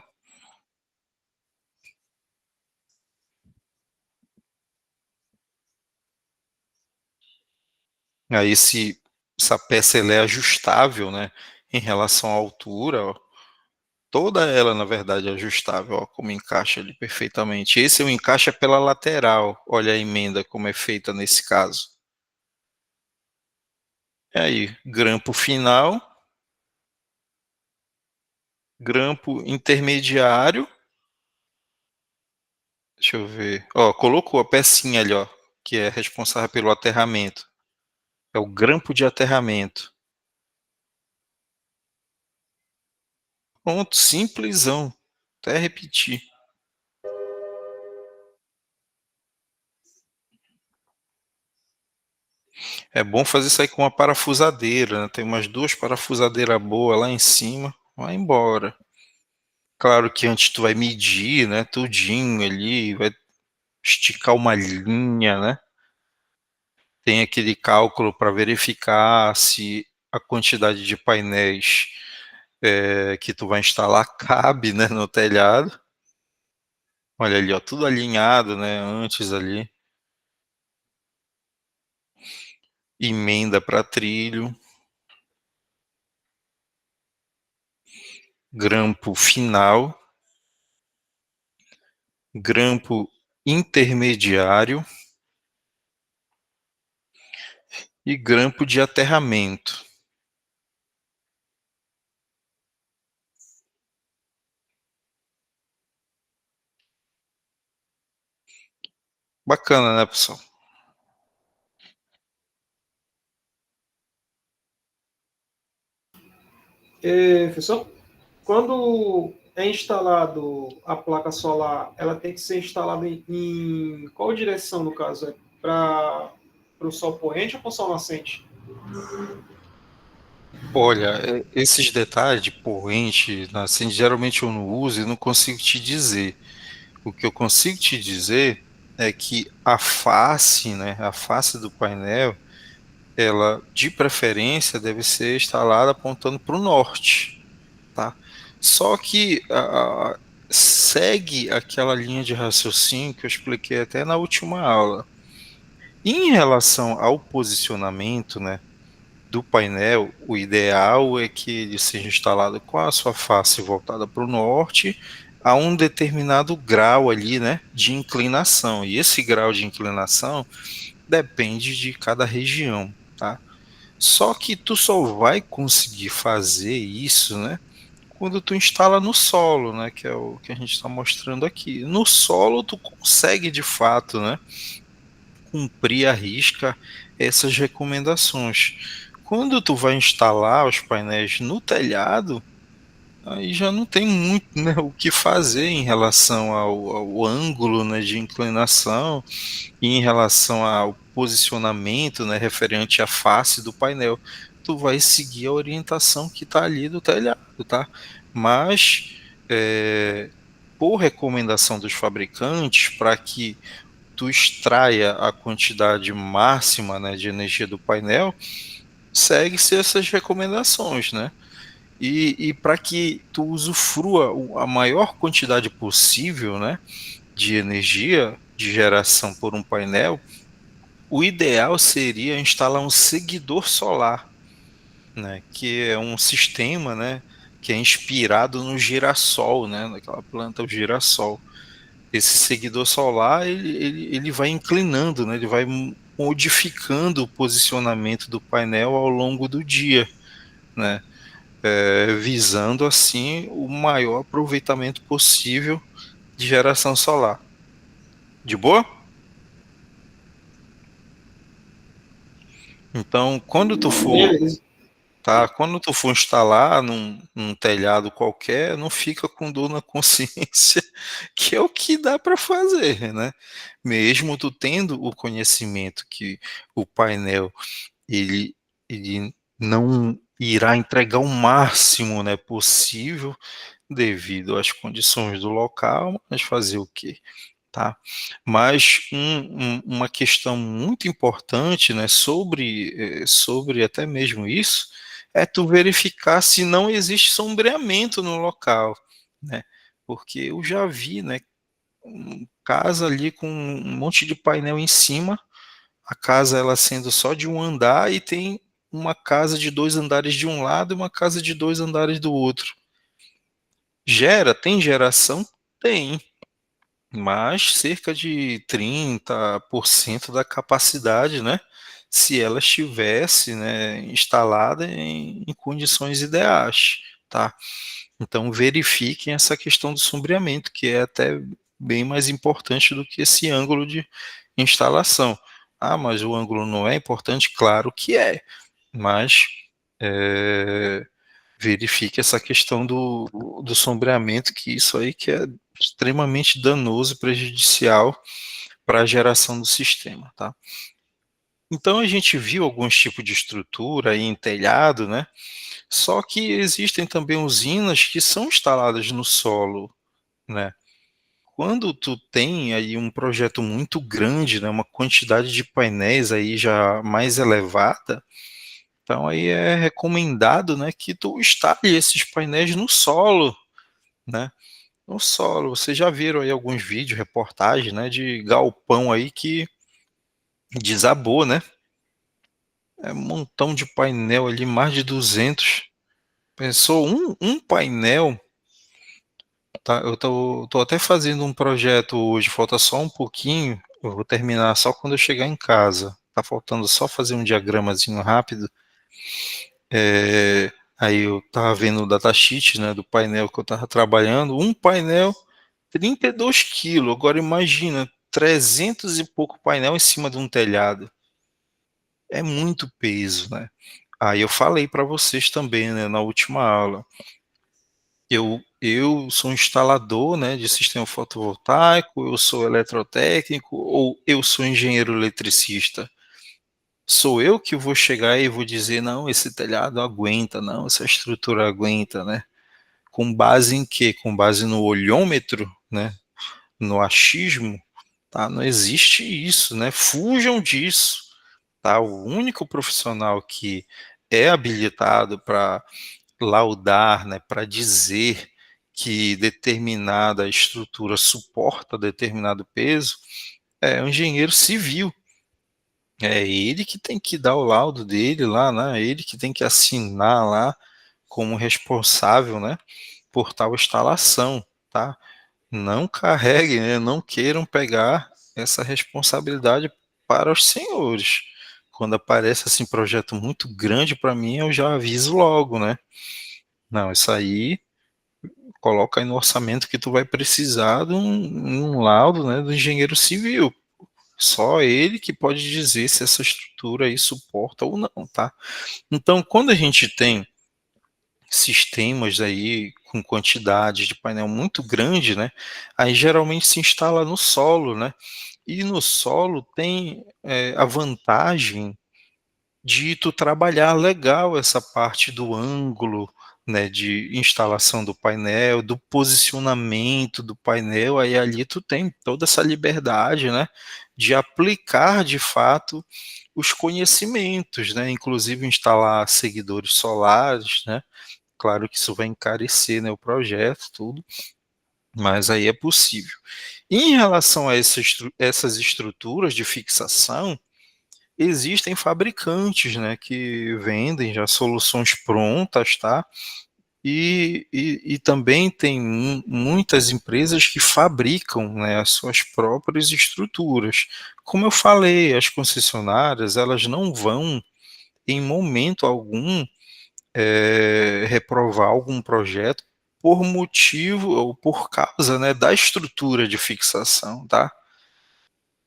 Speaker 1: Aí se essa peça ela é ajustável, né? Em relação à altura, ó, toda ela na verdade é ajustável, ó, como encaixa ali perfeitamente. Esse é o encaixe pela lateral, olha a emenda como é feita nesse caso. E aí, grampo final, grampo intermediário. Deixa eu ver. Ó, colocou a pecinha ali, ó, que é responsável pelo aterramento. É o grampo de aterramento. Pronto, simplesão. Até repetir. É bom fazer isso aí com uma parafusadeira, né? Tem umas 2 parafusadeiras boas lá em cima. Vai embora. Claro que antes tu vai medir, né? Tudinho ali, vai esticar uma linha, né? Tem aquele cálculo para verificar se a quantidade de painéis que tu vai instalar cabe, né, no telhado. Olha ali, ó, tudo alinhado, né, antes ali. Emenda para trilho. Grampo final. Grampo intermediário. E grampo de aterramento. Bacana, né, pessoal?
Speaker 5: Professor, quando é instalado a placa solar, ela tem que ser instalada em qual direção, no caso? É para o sol poente ou para o sol nascente?
Speaker 1: Olha, esses detalhes de poente, assim, geralmente eu não uso e não consigo te dizer. O que eu consigo te dizer é que a face, né, a face do painel, ela, de preferência, deve ser instalada apontando para o norte, tá? Só que segue aquela linha de raciocínio que eu expliquei até na última aula. Em relação ao posicionamento, né, do painel, o ideal é que ele seja instalado com a sua face voltada para o norte, a um determinado grau ali, né, de inclinação. E esse grau de inclinação depende de cada região, tá? Só que tu só vai conseguir fazer isso, né, quando tu instala no solo, né, que é o que a gente está mostrando aqui. No solo tu consegue de fato, né, cumprir à risca essas recomendações. Quando tu vai instalar os painéis no telhado, aí já não tem muito, né, o que fazer em relação ao ângulo, né, de inclinação e em relação ao posicionamento, né, referente à face do painel. Tu vai seguir a orientação que está ali do telhado, tá? Mas, por recomendação dos fabricantes, para que tu extraia a quantidade máxima, né, de energia do painel, segue-se essas recomendações, né? E para que tu usufrua a maior quantidade possível, né, de energia de geração por um painel, o ideal seria instalar um seguidor solar, né, que é um sistema, né, que é inspirado no girassol, né, naquela planta, o girassol. Esse seguidor solar ele vai inclinando, né, ele vai modificando o posicionamento do painel ao longo do dia, né, visando assim o maior aproveitamento possível de geração solar. De boa? Então, quando tu for
Speaker 5: Beleza.
Speaker 1: quando tu for instalar num telhado qualquer, não fica com dor na consciência, que é o que dá para fazer, né? Mesmo tu tendo o conhecimento que o painel ele, ele não irá entregar o máximo, né, possível devido às condições do local, mas fazer o quê? tá? Mas uma questão muito importante, né, sobre até mesmo isso, é tu verificar se não existe sombreamento no local, né? Porque eu já vi, né, casa ali com um monte de painel em cima, a casa ela sendo só de um andar e tem uma casa de 2 andares de um lado e uma casa de 2 andares do outro. Tem geração? Tem, mas cerca de 30% da capacidade, né, se ela estivesse, né, instalada em condições ideais, tá? Então verifiquem essa questão do sombreamento, que é até bem mais importante do que esse ângulo de instalação. Ah, mas o ângulo não é importante? Claro que é, mas verifique essa questão do sombreamento, que isso aí que é extremamente danoso e prejudicial para a geração do sistema, tá? Então a gente viu alguns tipos de estrutura aí em telhado, né? Só que existem também usinas que são instaladas no solo, né? Quando tu tem aí um projeto muito grande, né, uma quantidade de painéis aí já mais elevada, então aí é recomendado, né, que tu instale esses painéis no solo, né? No solo. Vocês já viram aí alguns vídeos, reportagens, né, de galpão aí que desabou, né? É um montão de painel ali, mais de 200. Pensou um painel, tá? Eu tô até fazendo um projeto hoje, falta só um pouquinho, eu vou terminar só quando eu chegar em casa. Tá faltando só fazer um diagramazinho rápido. Aí eu tava vendo o datasheet, né, do painel que eu tava trabalhando, um painel 32 quilos. Agora imagina, 300 e pouco painel em cima de um telhado. É muito peso, né? Aí eu falei para vocês também, né, na última aula. Eu sou instalador, né, de sistema fotovoltaico, eu sou eletrotécnico ou eu sou engenheiro eletricista? Sou eu que vou chegar e vou dizer, não, esse telhado aguenta, não, essa estrutura aguenta, né? Com base em quê? Com base no olhômetro, né? No achismo, tá? Não existe isso, né? Fujam disso, tá? O único profissional que é habilitado para laudar, né, para dizer que determinada estrutura suporta determinado peso é o engenheiro civil. É ele que tem que dar o laudo dele lá, né? Ele que tem que assinar lá como responsável, né, por tal instalação, tá? Não carreguem, né, não queiram pegar essa responsabilidade para os senhores. Quando aparece assim projeto muito grande para mim, eu já aviso logo, né? Não, isso aí coloca aí no orçamento que tu vai precisar de um laudo, né, do engenheiro civil. Só ele que pode dizer se essa estrutura aí suporta ou não, tá? Então, quando a gente tem sistemas aí com quantidade de painel muito grande, né, aí geralmente se instala no solo, né? E no solo tem a vantagem de tu trabalhar legal essa parte do ângulo, né, de instalação do painel, do posicionamento do painel, aí ali tu tem toda essa liberdade, né, de aplicar de fato os conhecimentos, né, inclusive instalar seguidores solares, né, claro que isso vai encarecer, né, o projeto, tudo, mas aí é possível. Em relação a essas estruturas de fixação, existem fabricantes, né, que vendem já soluções prontas, tá? E também tem muitas empresas que fabricam, né, as suas próprias estruturas. Como eu falei, as concessionárias, elas não vão, em momento algum, reprovar algum projeto por motivo ou por causa, né, da estrutura de fixação, tá?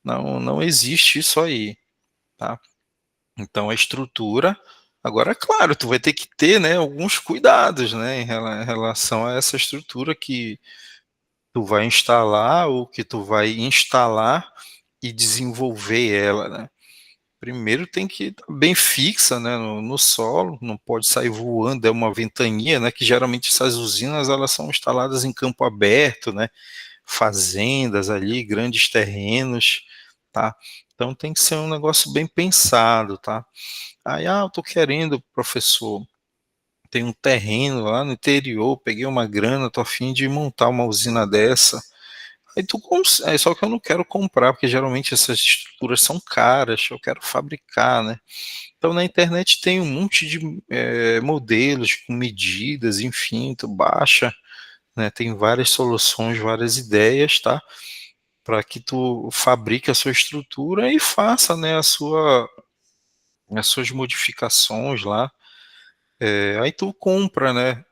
Speaker 1: Não existe isso aí, tá? Então a estrutura, agora é claro, tu vai ter que ter, né, alguns cuidados, né, em relação a essa estrutura que tu vai instalar ou que tu vai instalar e desenvolver ela, né. Primeiro tem que estar bem fixa, né, no solo, não pode sair voando, é uma ventania, né, que geralmente essas usinas elas são instaladas em campo aberto, né, fazendas ali, grandes terrenos, tá? Então tem que ser um negócio bem pensado, tá? Aí, eu tô querendo, professor, tem um terreno lá no interior, peguei uma grana, tô a fim de montar uma usina dessa. Aí só que eu não quero comprar, porque geralmente essas estruturas são caras, eu quero fabricar, né? Então na internet tem um monte de modelos com medidas, enfim, tu baixa, né? Tem várias soluções, várias ideias, tá? Para que tu fabrique a sua estrutura e faça, né, as suas modificações lá. Aí tu compra, né,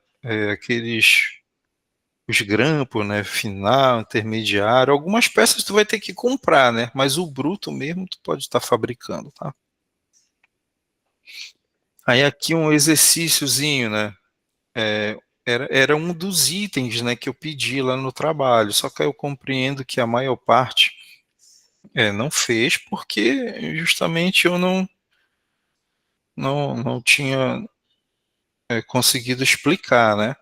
Speaker 1: os grampos, né, final, intermediário, algumas peças tu vai ter que comprar, né, mas o bruto mesmo tu pode estar fabricando, tá? Aí aqui um exercíciozinho, né, era um dos itens, né, que eu pedi lá no trabalho, só que eu compreendo que a maior parte não fez porque justamente eu não tinha conseguido explicar, né?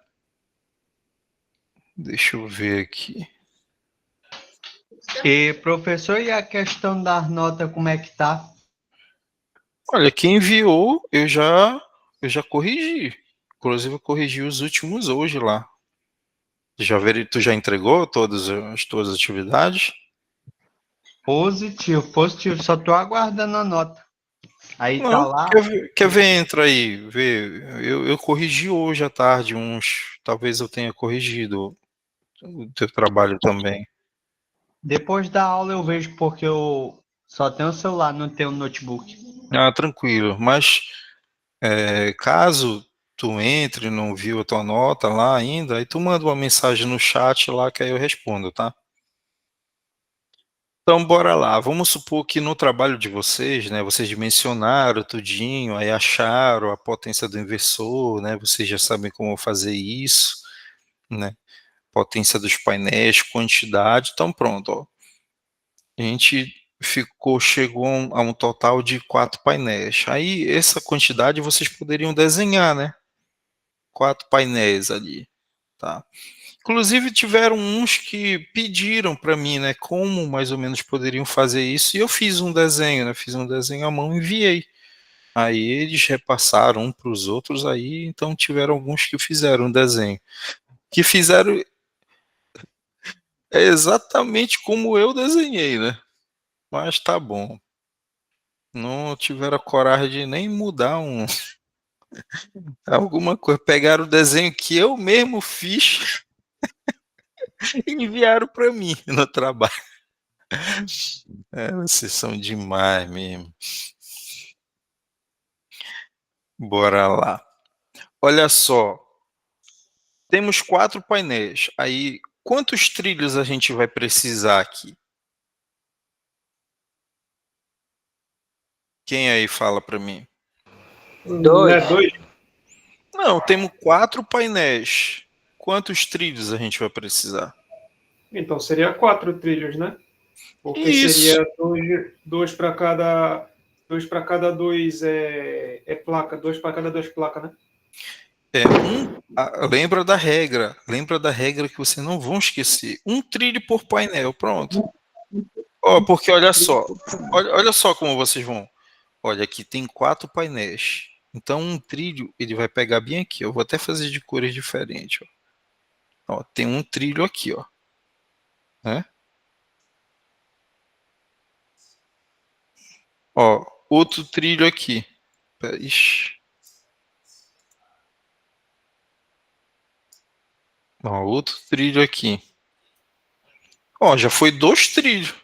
Speaker 1: Deixa eu ver aqui.
Speaker 3: E, professor, e a questão das notas, como é que tá?
Speaker 1: Olha, quem enviou, eu já corrigi. Inclusive, eu corrigi os últimos hoje lá. Tu já entregou todas as atividades?
Speaker 3: Positivo, positivo. Só tô aguardando a nota. Aí tá
Speaker 1: Não,
Speaker 3: lá.
Speaker 1: quer ver, entra aí, vê. Eu corrigi hoje à tarde talvez eu tenha corrigido o teu trabalho também.
Speaker 3: Depois da aula eu vejo porque eu só tenho o celular, não tenho notebook.
Speaker 1: Ah, tranquilo. Mas caso tu entre e não viu a tua nota lá ainda, aí tu manda uma mensagem no chat lá que aí eu respondo, tá? Então, bora lá. Vamos supor que no trabalho de vocês, né, vocês dimensionaram tudinho, aí acharam a potência do inversor, né, vocês já sabem como fazer isso, né, potência dos painéis, quantidade, então pronto, ó. A gente chegou a um total de 4 painéis. Aí, essa quantidade vocês poderiam desenhar, né, 4 painéis ali, tá? Inclusive tiveram uns que pediram para mim, né, como mais ou menos poderiam fazer isso, e eu fiz um desenho, né, fiz um desenho à mão e enviei. Aí eles repassaram um para os outros, aí então tiveram alguns que fizeram um desenho, que fizeram exatamente como eu desenhei, né? Mas tá bom. Não tiveram a coragem de nem mudar alguma coisa. Pegaram o desenho que eu mesmo fiz e enviaram para mim no trabalho. Vocês são demais mesmo. Bora lá. Olha só, temos 4 painéis. Aí, quantos trilhos a gente vai precisar aqui? Quem aí fala para mim?
Speaker 5: Não é dois?
Speaker 1: Não, temos 4 painéis. Quantos trilhos a gente vai precisar?
Speaker 5: Então seria 4 trilhos, né? Porque
Speaker 1: Isso.
Speaker 5: seria dois para cada. Dois para cada dois placa, dois para cada duas placas, né?
Speaker 1: Lembra da regra que vocês não vão esquecer. Um trilho por painel, pronto. Ó, porque olha só como vocês vão. Olha, aqui tem 4 painéis. Então, um trilho, ele vai pegar bem aqui. Eu vou até fazer de cores diferentes. Ó, tem um trilho aqui, ó. Né? Ó, outro trilho aqui. Ixi. Ó, outro trilho aqui. Ó, já foi 2 trilhos.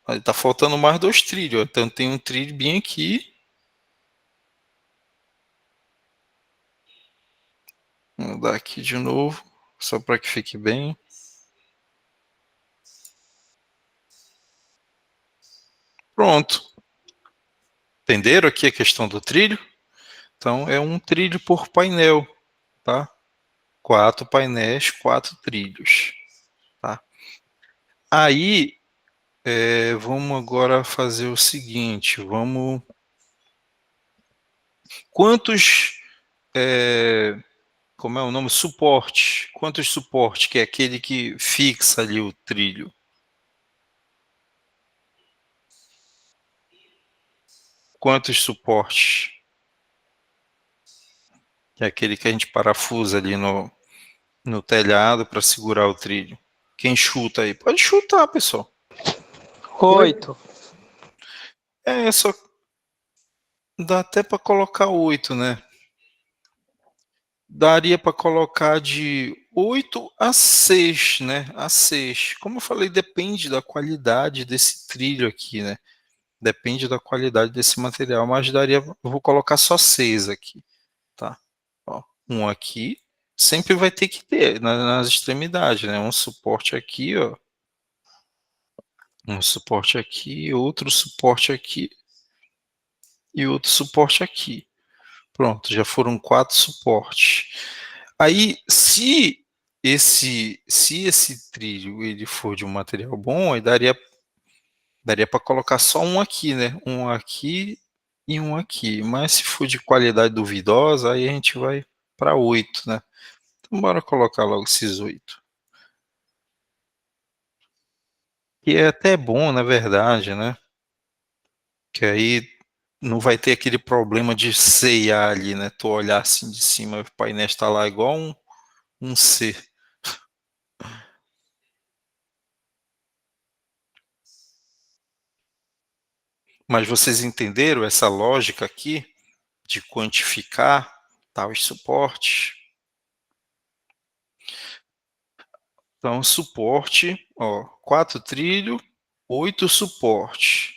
Speaker 1: Aí tá faltando mais 2 trilhos. Ó. Então tem um trilho bem aqui. Vou dar aqui de novo, só para que fique bem. Pronto. Entenderam aqui a questão do trilho? Então é um trilho por painel, tá? 4 painéis, 4 trilhos, tá? Aí vamos agora fazer o seguinte, quantos como é o nome? Suporte. Quantos suporte? Que é aquele que fixa ali o trilho. Quantos suportes? Que é aquele que a gente parafusa ali no telhado para segurar o trilho. Quem chuta aí? Pode chutar, pessoal.
Speaker 6: 8.
Speaker 1: Só dá até para colocar 8, né? Daria para colocar de 8 a 6, né? A 6. Como eu falei, depende da qualidade desse trilho aqui, né? Depende da qualidade desse material, mas daria, eu vou colocar só 6 aqui, tá? Ó, um aqui, sempre vai ter que ter nas extremidades, né? Um suporte aqui, ó. Um suporte aqui, outro suporte aqui e outro suporte aqui. Pronto, já foram 4 suportes. Aí, se esse trilho ele for de um material bom, aí daria para colocar só um aqui, né? Um aqui e um aqui. Mas se for de qualidade duvidosa, aí a gente vai para 8, né? Então bora colocar logo esses 8. E é até bom, na verdade, né? Que aí não vai ter aquele problema de ceiar ali, né? Tu olhar assim de cima, o painel está lá igual um C. Mas vocês entenderam essa lógica aqui de quantificar tais suportes? Então, suporte, ó, 4 trilhos, 8 suportes.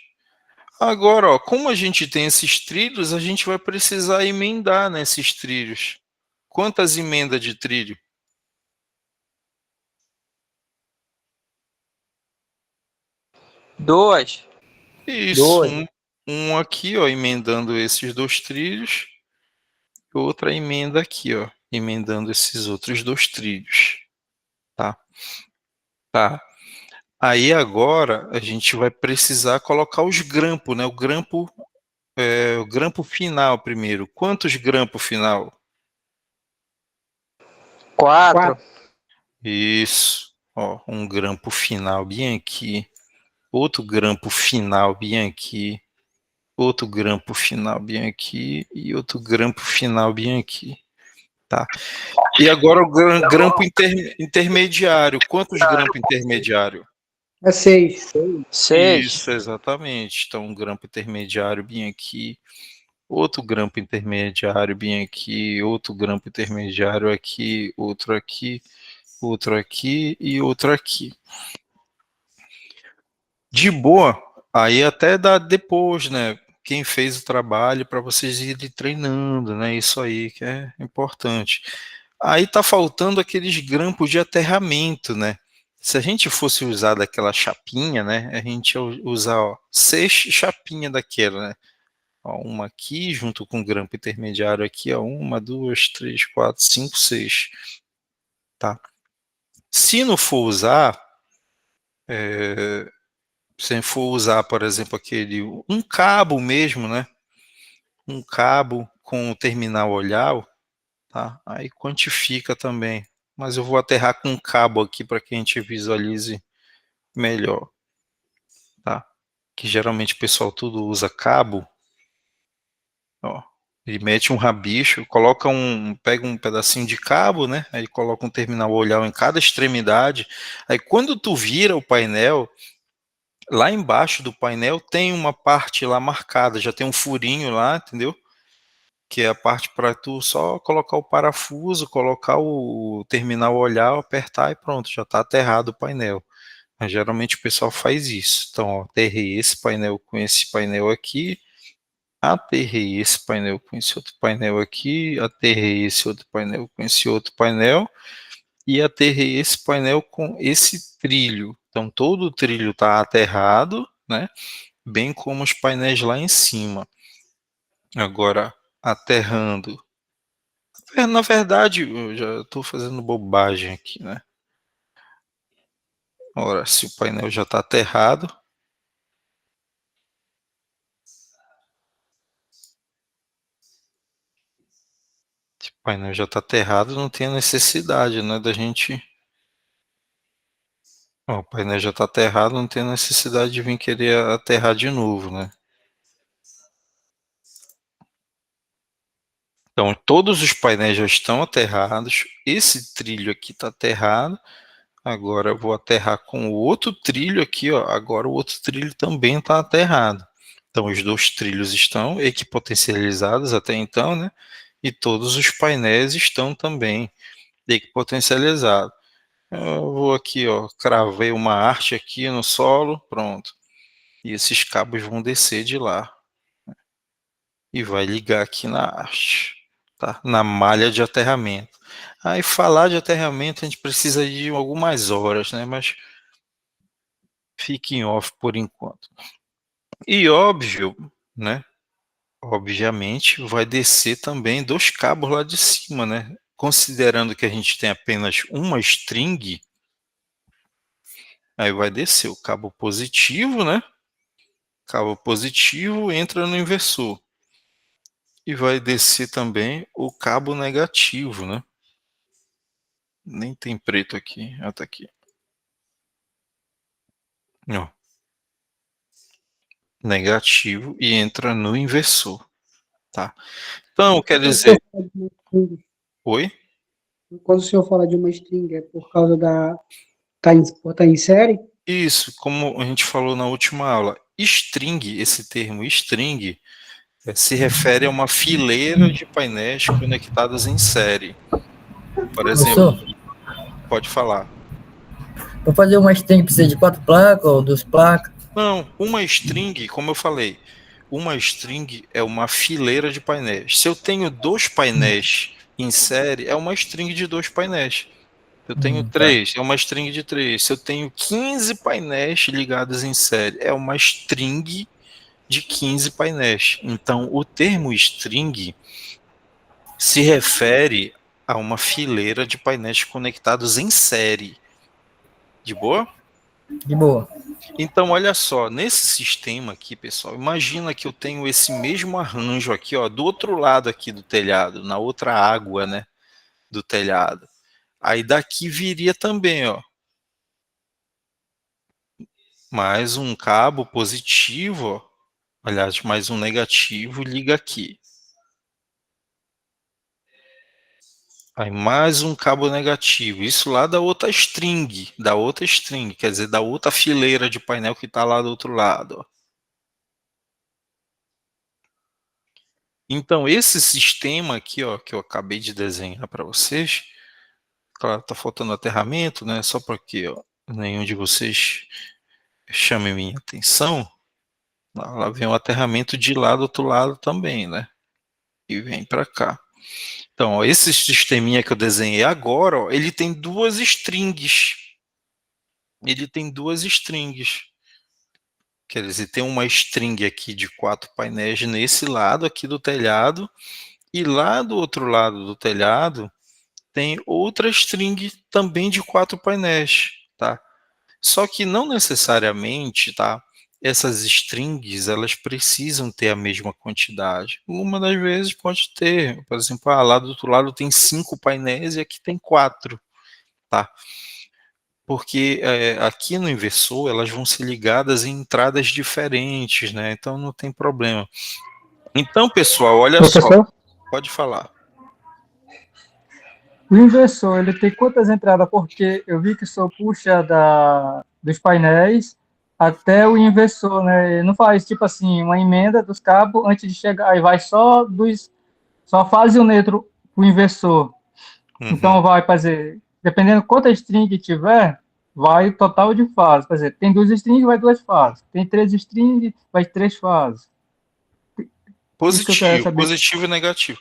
Speaker 1: Agora, ó, como a gente tem esses trilhos, a gente vai precisar emendar nesses trilhos. Quantas emendas de trilho?
Speaker 6: 2.
Speaker 1: Isso,
Speaker 2: Dois.
Speaker 1: um aqui, ó, emendando esses 2 trilhos, outra emenda aqui, ó, emendando esses outros 2 trilhos, tá? Tá. Aí agora a gente vai precisar colocar os grampos, né? O grampo final primeiro. Quantos grampos final?
Speaker 6: 4.
Speaker 1: Isso. Ó, um grampo final bem aqui. Outro grampo final bem aqui. Outro grampo final bem aqui. E outro grampo final bem aqui. Tá. E agora o grampo intermediário. Quantos grampos intermediário?
Speaker 2: É 6.
Speaker 6: 6.
Speaker 1: Isso, exatamente. Então, um grampo intermediário bem aqui. Outro grampo intermediário bem aqui, outro grampo intermediário aqui, outro aqui e outro aqui. De boa, aí até dá depois, né? Quem fez o trabalho para vocês irem treinando, né? Isso aí que é importante. Aí tá faltando aqueles grampos de aterramento, né? Se a gente fosse usar daquela chapinha, né? A gente ia usar, ó, 6 chapinhas daquela, né? Ó, uma aqui, junto com o grampo intermediário aqui, ó, 1, 2, 3, 4, 5, 6. Tá? Se não for usar, se for usar, por exemplo, um cabo mesmo, né? Um cabo com o terminal olhar, tá? Aí quantifica também. Mas eu vou aterrar com um cabo aqui para que a gente visualize melhor, tá? Que geralmente o pessoal tudo usa cabo. Ó, ele mete um rabicho, pega um pedacinho de cabo, né? Aí coloca um terminal olhar em cada extremidade. Aí quando tu vira o painel, lá embaixo do painel tem uma parte lá marcada, já tem um furinho lá, entendeu? Que é a parte para tu só colocar o parafuso, colocar o terminal olhar, apertar e pronto, já está aterrado o painel. Mas geralmente o pessoal faz isso. Então, ó, aterrei esse painel com esse painel aqui, aterrei esse painel com esse outro painel aqui, aterrei esse outro painel com esse outro painel e aterrei esse painel com esse trilho. Então todo o trilho está aterrado, né? Bem como os painéis lá em cima. Agora, aterrando. Na verdade, eu já estou fazendo bobagem aqui, né? Ora, se o painel já está aterrado, painel já está aterrado, não tem a necessidade, né, da gente... Ó, o painel já está aterrado, não tem a necessidade de vir querer aterrar de novo, né? Então, todos os painéis já estão aterrados, esse trilho aqui está aterrado, agora eu vou aterrar com o outro trilho aqui, ó, agora o outro trilho também está aterrado. Então, os dois trilhos estão equipotencializados até então, né? E todos os painéis estão também equipotencializados. Eu vou aqui, ó, cravei uma arte aqui no solo, pronto. E esses cabos vão descer de lá. E vai ligar aqui na haste, tá? Na malha de aterramento. Aí falar de aterramento a gente precisa de algumas horas, né? Mas fique em off por enquanto. E óbvio, né? Obviamente vai descer também 2 cabos lá de cima, né? Considerando que a gente tem apenas uma string, aí vai descer o cabo positivo, né? Cabo positivo entra no inversor. E vai descer também o cabo negativo, né? Nem tem preto aqui, tá aqui. Ó. Negativo e entra no inversor, tá? Então, quer dizer... Oi?
Speaker 2: Quando o senhor fala de uma string, é por causa da... Tá em série?
Speaker 1: Isso, como a gente falou na última aula, string, esse termo string, se refere a uma fileira de painéis conectados em série. Por exemplo,
Speaker 7: Professor,
Speaker 1: pode falar.
Speaker 7: para fazer uma string precisa de 4 placas ou 2 placas?
Speaker 1: Não, uma string, como eu falei, uma string é uma fileira de painéis. Se eu tenho 2 painéis em série, é uma string de 2 painéis. Eu tenho 3, é uma string de 3. Se eu tenho 15 painéis ligados em série, é uma string de 15 painéis. Então, o termo string se refere a uma fileira de painéis conectados em série. De boa?
Speaker 7: De boa.
Speaker 1: Então, olha só, nesse sistema aqui, pessoal, imagina que eu tenho esse mesmo arranjo aqui, ó, do outro lado aqui do telhado, na outra água, né, do telhado. Aí daqui viria também, ó, mais um cabo positivo, ó, aliás, mais um negativo, liga aqui. Aí mais um cabo negativo, isso lá da outra string, quer dizer, da outra fileira de painel que está lá do outro lado, ó. Então, esse sistema aqui, ó, que eu acabei de desenhar para vocês, claro, tá faltando aterramento, né? Só porque ó, nenhum de vocês chame minha atenção. Lá vem o aterramento de lá do outro lado também, né? E vem para cá. Então, ó, esse sisteminha que eu desenhei agora, ó, ele tem 2 strings. Ele tem 2 strings. Quer dizer, tem uma string aqui de 4 painéis nesse lado aqui do telhado, e lá do outro lado do telhado tem outra string também de 4 painéis, tá? Só que não necessariamente, tá? Essas strings, elas precisam ter a mesma quantidade. Uma das vezes pode ter, por exemplo, lá do outro lado tem 5 painéis e aqui tem 4, tá? Porque aqui no inversor elas vão ser ligadas em entradas diferentes, né? Então não tem problema. Então, pessoal, olha
Speaker 8: Professor?
Speaker 1: só. Pode falar.
Speaker 8: O inversor, ele tem quantas entradas? Porque eu vi que o senhor puxa dos painéis até o inversor, né? Ele não faz, tipo assim, uma emenda dos cabos antes de chegar, aí vai só fase o neutro o inversor.
Speaker 1: Uhum.
Speaker 8: Então vai fazer, dependendo quanta string tiver, vai total de fases. Por exemplo, tem 2 strings, vai 2 fases. Tem 3 strings, vai 3 fases. Isso que eu quero saber.
Speaker 1: Positivo e negativo.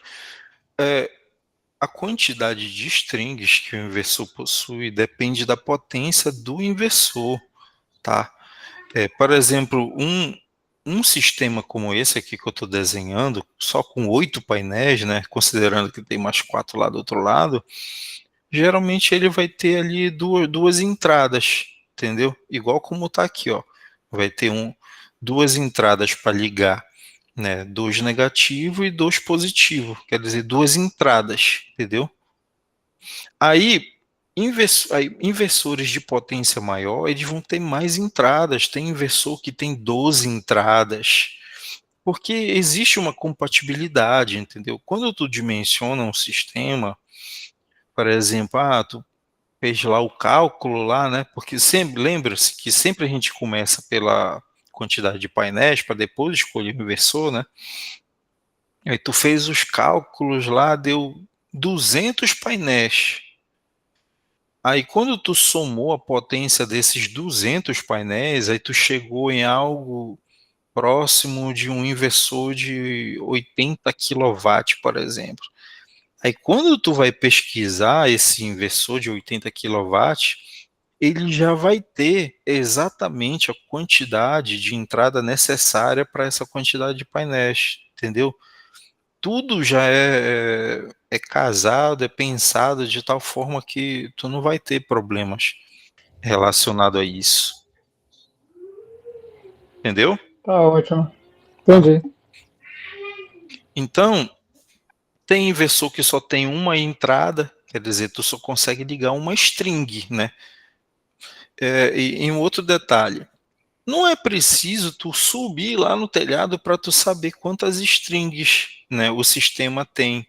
Speaker 1: A quantidade de strings que o inversor possui depende da potência do inversor, tá? Por exemplo, um sistema como esse aqui que eu estou desenhando, só com 8 painéis, né, considerando que tem mais 4 lá do outro lado, geralmente ele vai ter ali duas entradas, entendeu? Igual como está aqui, ó. Vai ter 2 entradas para ligar né? 2 negativo e 2 positivo, quer dizer, 2 entradas, entendeu? Aí, inversores de potência maior, eles vão ter mais entradas. Tem inversor que tem 12 entradas, porque existe uma compatibilidade, entendeu? Quando tu dimensiona um sistema, por exemplo, tu fez lá o cálculo lá, né? Porque sempre, lembra-se que sempre a gente começa pela quantidade de painéis para depois escolher o inversor, né? Aí tu fez os cálculos lá, deu 200 painéis. Aí quando tu somou a potência desses 200 painéis, aí tu chegou em algo próximo de um inversor de 80 kW, por exemplo. Aí quando tu vai pesquisar esse inversor de 80 kW, ele já vai ter exatamente a quantidade de entrada necessária para essa quantidade de painéis, entendeu? Tudo já é casado, é pensado de tal forma que tu não vai ter problemas relacionados a isso. Entendeu?
Speaker 8: Tá ótimo. Entendi.
Speaker 1: Então, tem inversor que só tem uma entrada, quer dizer, tu só consegue ligar uma string, né? E um outro detalhe, não é preciso tu subir lá no telhado para tu saber quantas strings, né, o sistema tem.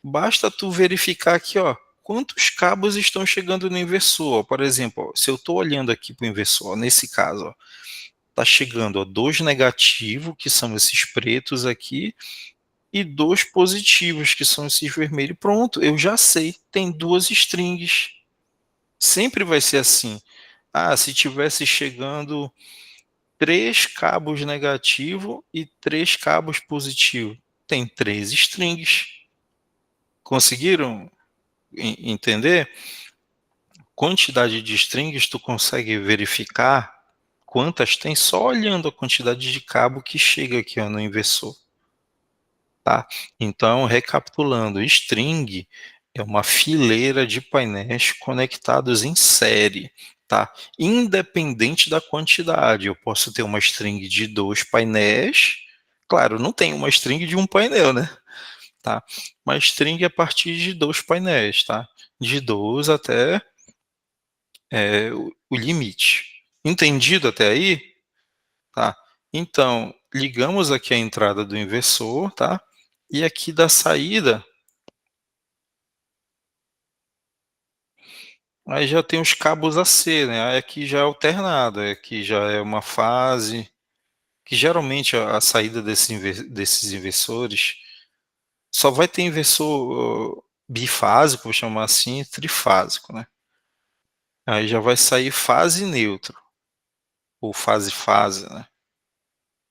Speaker 1: Basta tu verificar aqui, ó, quantos cabos estão chegando no inversor. Por exemplo, ó, se eu estou olhando aqui para o inversor, ó, nesse caso, ó, tá chegando 2 negativos, que são esses pretos aqui, e 2 positivos, que são esses vermelhos. Pronto, eu já sei, tem 2 strings. Sempre vai ser assim. Se tivesse chegando 3 cabos negativos e 3 cabos positivos, tem 3 strings. Conseguiram entender? Quantidade de strings tu consegue verificar quantas tem só olhando a quantidade de cabo que chega aqui, ó, no inversor. Tá? Então, recapitulando, string é uma fileira de painéis conectados em série, tá? Independente da quantidade. Eu posso ter uma string de 2 painéis, claro, não tem uma string de um painel, né? Tá? Uma string a partir de 2 painéis, tá? De 2 até o limite. Entendido até aí? Tá? Então, ligamos aqui a entrada do inversor, tá? E aqui da saída, aí já tem os cabos AC, né? Aí aqui já é alternado, aqui já é uma fase, que geralmente a saída desses inversores só vai ter inversor bifásico, vou chamar assim, trifásico, né? Aí já vai sair fase neutra, ou fase-fase, né?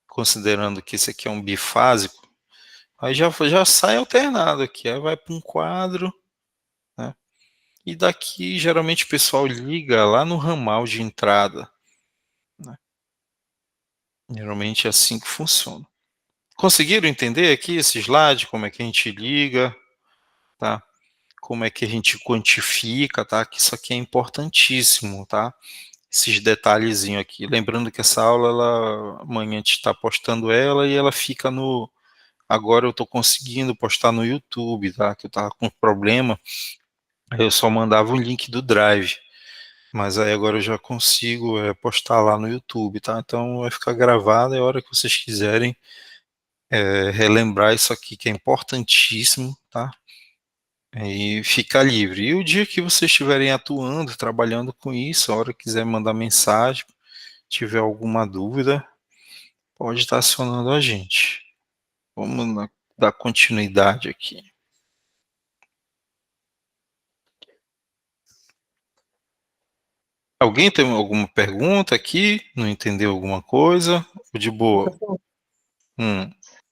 Speaker 1: Considerando que esse aqui é um bifásico, aí já sai alternado aqui, aí vai para um quadro, né? E daqui, geralmente, o pessoal liga lá no ramal de entrada, né? Geralmente é assim que funciona. Conseguiram entender aqui esse slide, como é que a gente liga, tá? Como é que a gente quantifica, tá? Que isso aqui é importantíssimo, tá? Esses detalhezinhos aqui. Lembrando que essa aula, amanhã a gente está postando ela e ela fica no... Agora eu estou conseguindo postar no YouTube, tá? Que eu estava com problema, aí eu só mandava o link do Drive. Mas aí agora eu já consigo postar lá no YouTube, tá? Então vai ficar gravado, é a hora que vocês quiserem relembrar isso aqui que é importantíssimo, tá? E ficar livre. E o dia que vocês estiverem atuando, trabalhando com isso, a hora que quiser mandar mensagem, tiver alguma dúvida, pode estar acionando a gente. Vamos dar continuidade aqui. Alguém tem alguma pergunta aqui? Não entendeu alguma coisa? De boa.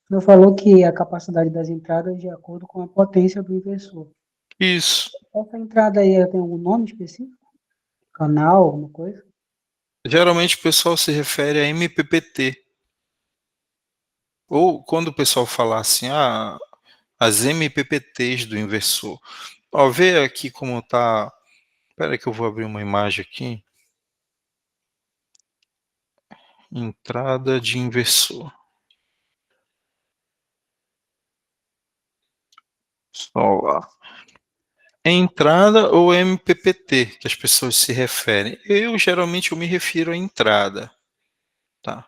Speaker 2: Você falou que a capacidade das entradas é de acordo com a potência do inversor.
Speaker 1: Isso.
Speaker 2: Essa entrada aí ela tem algum nome específico? Canal, alguma coisa?
Speaker 1: Geralmente o pessoal se refere a MPPT. Ou quando o pessoal falar assim, as MPPTs do inversor. Ó, vê aqui como tá. Espera que eu vou abrir uma imagem aqui. Entrada de inversor. Solar. É entrada ou é MPPT que as pessoas se referem? Geralmente eu me refiro à entrada, tá?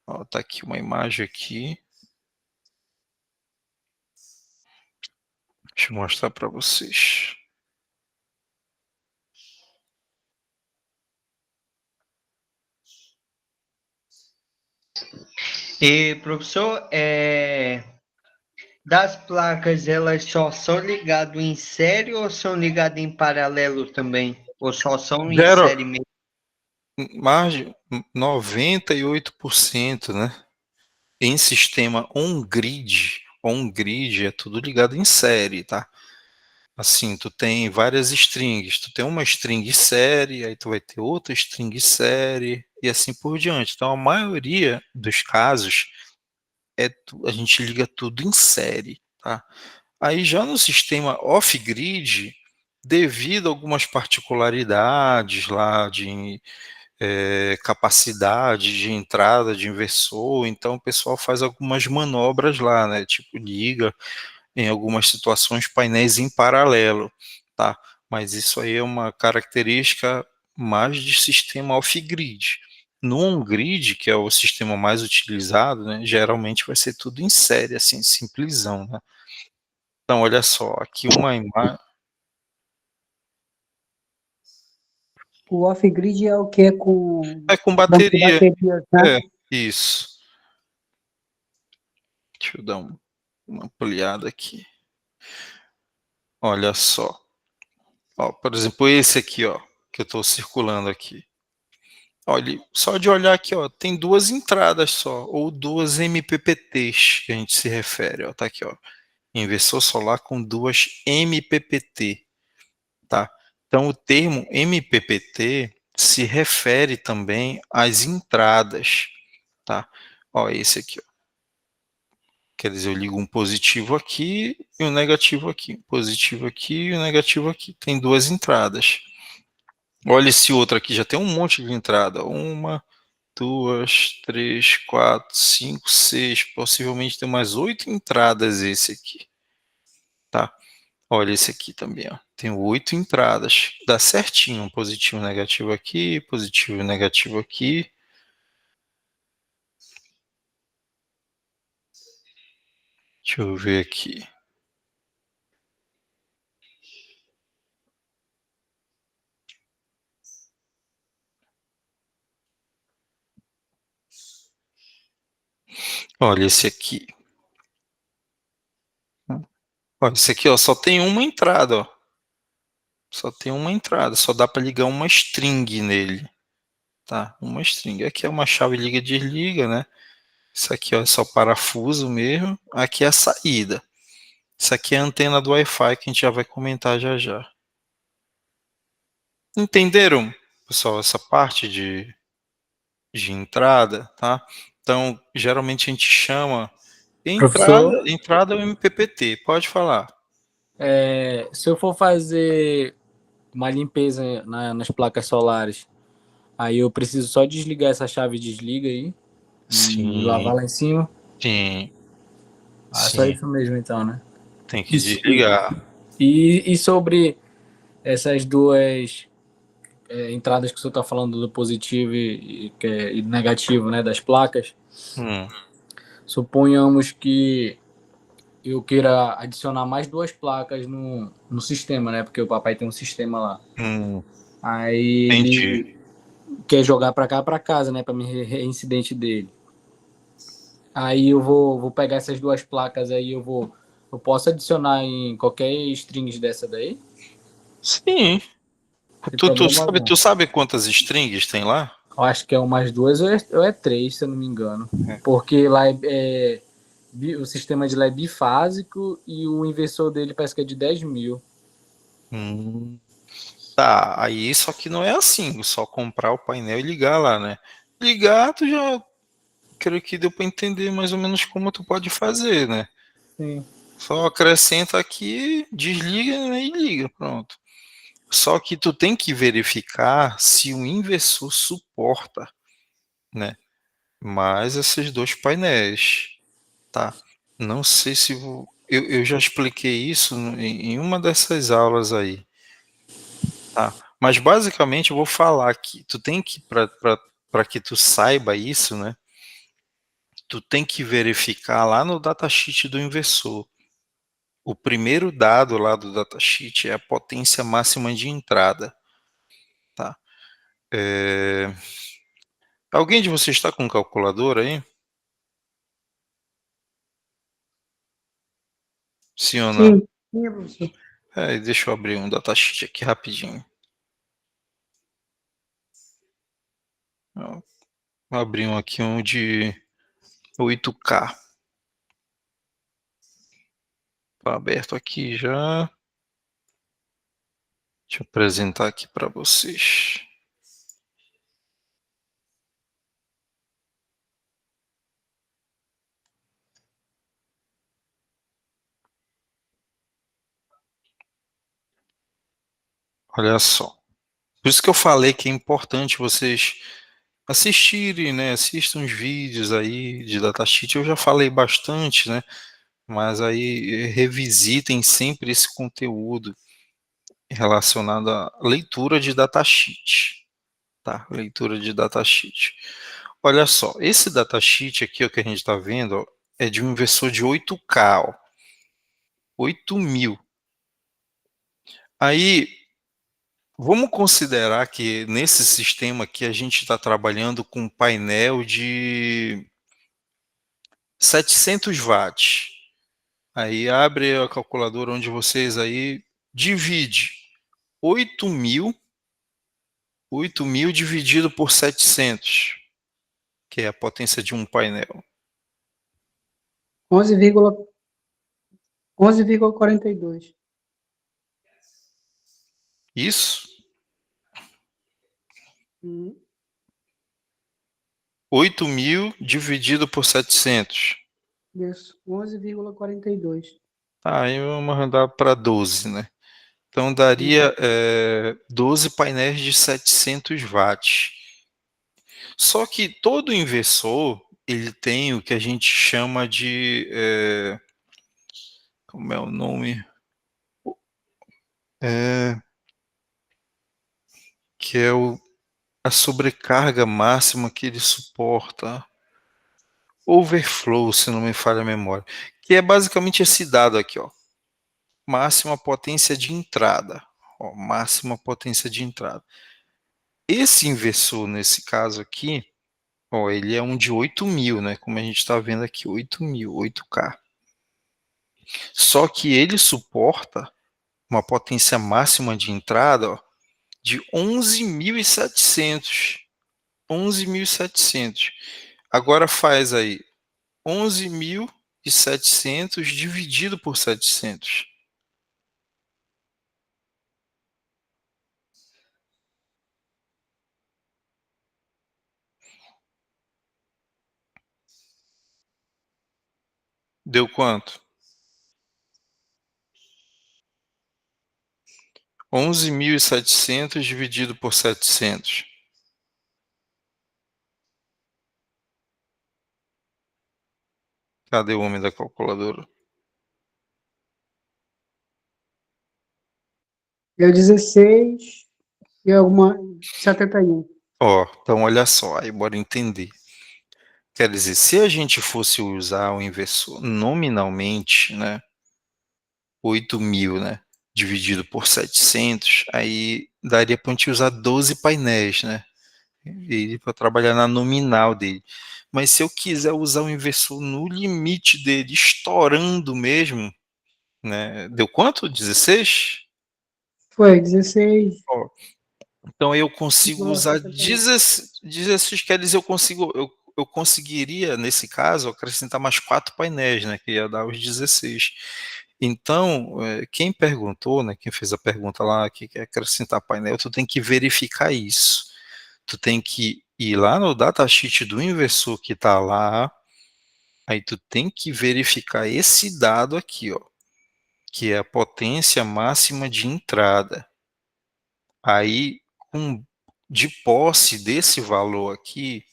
Speaker 1: Ó, tá aqui uma imagem aqui. Deixa eu mostrar para vocês.
Speaker 3: E, professor, das placas, elas só são ligadas em série ou são ligadas em paralelo também? Ou só são em
Speaker 1: Zero,
Speaker 3: série mesmo?
Speaker 1: margem 98%, né? Em sistema on-grid é tudo ligado em série, tá? Assim, tu tem várias strings, tu tem uma string série, aí tu vai ter outra string série, e assim por diante. Então, a maioria dos casos, a gente liga tudo em série, tá? Aí já no sistema off-grid, devido a algumas particularidades lá de capacidade de entrada de inversor, então o pessoal faz algumas manobras lá, né? Tipo, liga em algumas situações painéis em paralelo, tá? Mas isso aí é uma característica mais de sistema off-grid. No on-grid, que é o sistema mais utilizado, né, geralmente vai ser tudo em série, assim, simplesão, né? Então, olha só, aqui uma imagem.
Speaker 2: O off-grid é o que é com
Speaker 1: É com
Speaker 2: banco de
Speaker 1: bateria.
Speaker 2: baterias, né?
Speaker 1: É, isso. Deixa eu dar uma ampliada aqui. Olha só. Ó, por exemplo, esse aqui, ó, que eu estou circulando aqui. Olha, só de olhar aqui, ó, tem duas entradas só, ou duas MPPTs que a gente se refere, ó, tá aqui, ó. Inversor solar com duas MPPT, tá? Então, o termo MPPT se refere também às entradas, tá? Ó, esse aqui, ó. Quer dizer, eu ligo um positivo aqui e um negativo aqui. Um positivo aqui e um negativo aqui. Tem duas entradas. Olha esse outro aqui, já tem um monte de entrada. Uma, duas, três, quatro, cinco, seis. Possivelmente tem mais 8 entradas esse aqui. Tá? Olha esse aqui também, ó. Tem 8 entradas. Dá certinho. Um positivo e negativo aqui, positivo e negativo aqui. Deixa eu ver aqui. Olha esse aqui. Olha, esse aqui, ó, só tem uma entrada, ó. Só tem uma entrada, só dá para ligar uma string nele, tá? Uma string. Aqui é uma chave liga desliga, né? Isso aqui ó, é só parafuso mesmo. Aqui é a saída. Isso aqui é a antena do Wi-Fi que a gente já vai comentar já já. Entenderam, pessoal, essa parte de entrada, tá? Então, geralmente a gente chama
Speaker 6: Professor,
Speaker 1: entrada é o MPPT. Pode falar.
Speaker 6: se eu for fazer uma limpeza nas placas solares, aí eu preciso só desligar essa chave desliga aí e
Speaker 1: Sim,
Speaker 6: lavar lá em cima.
Speaker 1: sim,
Speaker 6: Ah, só
Speaker 1: sim.
Speaker 6: isso mesmo então, né?
Speaker 1: Tem que
Speaker 6: Isso.
Speaker 1: desligar.
Speaker 6: E sobre essas duas entradas que o senhor está falando do positivo e do negativo, né, das placas,
Speaker 1: Hum,
Speaker 6: suponhamos que eu queira adicionar mais duas placas no sistema, né? Porque o papai tem um sistema lá. Aí
Speaker 1: entendi.
Speaker 6: ele quer jogar para cá, para casa, né? Para me reincidente dele. Aí eu vou pegar essas duas placas aí, eu posso adicionar em qualquer strings dessa daí?
Speaker 1: Sim.
Speaker 6: Sem
Speaker 1: Tu, tu
Speaker 6: problema
Speaker 1: sabe,
Speaker 6: algum.
Speaker 1: tu sabe quantas strings tem lá?
Speaker 6: Eu acho que é umas duas ou é três, se eu não me engano.
Speaker 1: É.
Speaker 6: Porque lá o sistema de lá é bifásico e o inversor dele parece que é de 10 mil.
Speaker 1: Tá, aí só que não é assim, só comprar o painel e ligar lá, né? Ligar, tu já creio que deu para entender mais ou menos como tu pode fazer, né?
Speaker 6: Sim.
Speaker 1: Só acrescenta aqui, desliga, né, e liga, pronto. Só que tu tem que verificar se o inversor suporta, né? Mais esses dois painéis, tá? Não sei se eu já expliquei isso em uma dessas aulas aí, tá? Mas basicamente eu vou falar aqui, tu tem que, para que tu saiba isso, né? Tu tem que verificar lá no datasheet do inversor. O primeiro dado lá do datasheet é a potência máxima de entrada, tá? Alguém de vocês está com calculadora aí? Sim ou não?
Speaker 2: Sim, professor.
Speaker 1: Deixa eu abrir um datasheet aqui rapidinho. Vou abrir aqui um de 8K. Tá aberto aqui já. Deixa eu apresentar aqui para vocês. Olha só. Por isso que eu falei que é importante vocês assistirem, né? Assistam os vídeos aí de datasheet. Eu já falei bastante, né? Mas aí revisitem sempre esse conteúdo relacionado à leitura de datasheet, tá? Leitura de datasheet. Olha só, esse datasheet aqui, ó, que a gente está vendo, ó, é de um inversor de 8K, ó, 8.000. Aí, vamos considerar que nesse sistema aqui a gente está trabalhando com um painel de 700 watts. Aí abre a calculadora onde vocês aí divide 8.000 dividido por 700, que é a potência de um painel.
Speaker 2: 11,42.
Speaker 1: Isso?
Speaker 2: Hum,
Speaker 1: 8.000 dividido por 700.
Speaker 2: Isso, 11,42.
Speaker 1: Aí vamos arredondar para 12, né? Então daria 12 painéis de 700 watts. Só que todo inversor, ele tem o que a gente chama de... como é o nome? Que é a sobrecarga máxima que ele suporta. Overflow, se não me falha a memória. Que é basicamente esse dado aqui, ó. Máxima potência de entrada. Ó, máxima potência de entrada. Esse inversor, nesse caso aqui, ó, ele é um de 8.000, né? Como a gente está vendo aqui, 8.000, 8K. Só que ele suporta uma potência máxima de entrada, ó, de 11.700. 11.700. Agora faz aí 11.700 dividido por 700. Deu quanto? 11.700 dividido por 700. Cadê o homem da calculadora?
Speaker 2: Deu 16 e alguma 71.
Speaker 1: Ó, então olha só, aí bora entender. Quer dizer, se a gente fosse usar o inversor nominalmente, né, 8.000, né, dividido por 700, aí daria para a gente usar 12 painéis, né, para trabalhar na nominal dele. Mas se eu quiser usar o inversor no limite dele, estourando mesmo, né, deu quanto? 16?
Speaker 2: Foi 16.
Speaker 1: Ó, então eu consigo usar
Speaker 2: 71.
Speaker 1: 16, quer dizer, eu conseguiria, nesse caso, acrescentar mais 4 painéis, né, que ia dar os 16. Então, quem perguntou, né, quem fez a pergunta lá, que quer acrescentar painel, tu tem que verificar isso. Tu tem que ir lá no datasheet do inversor que está lá, aí tu tem que verificar esse dado aqui, ó, que é a potência máxima de entrada. Aí, de posse desse valor aqui,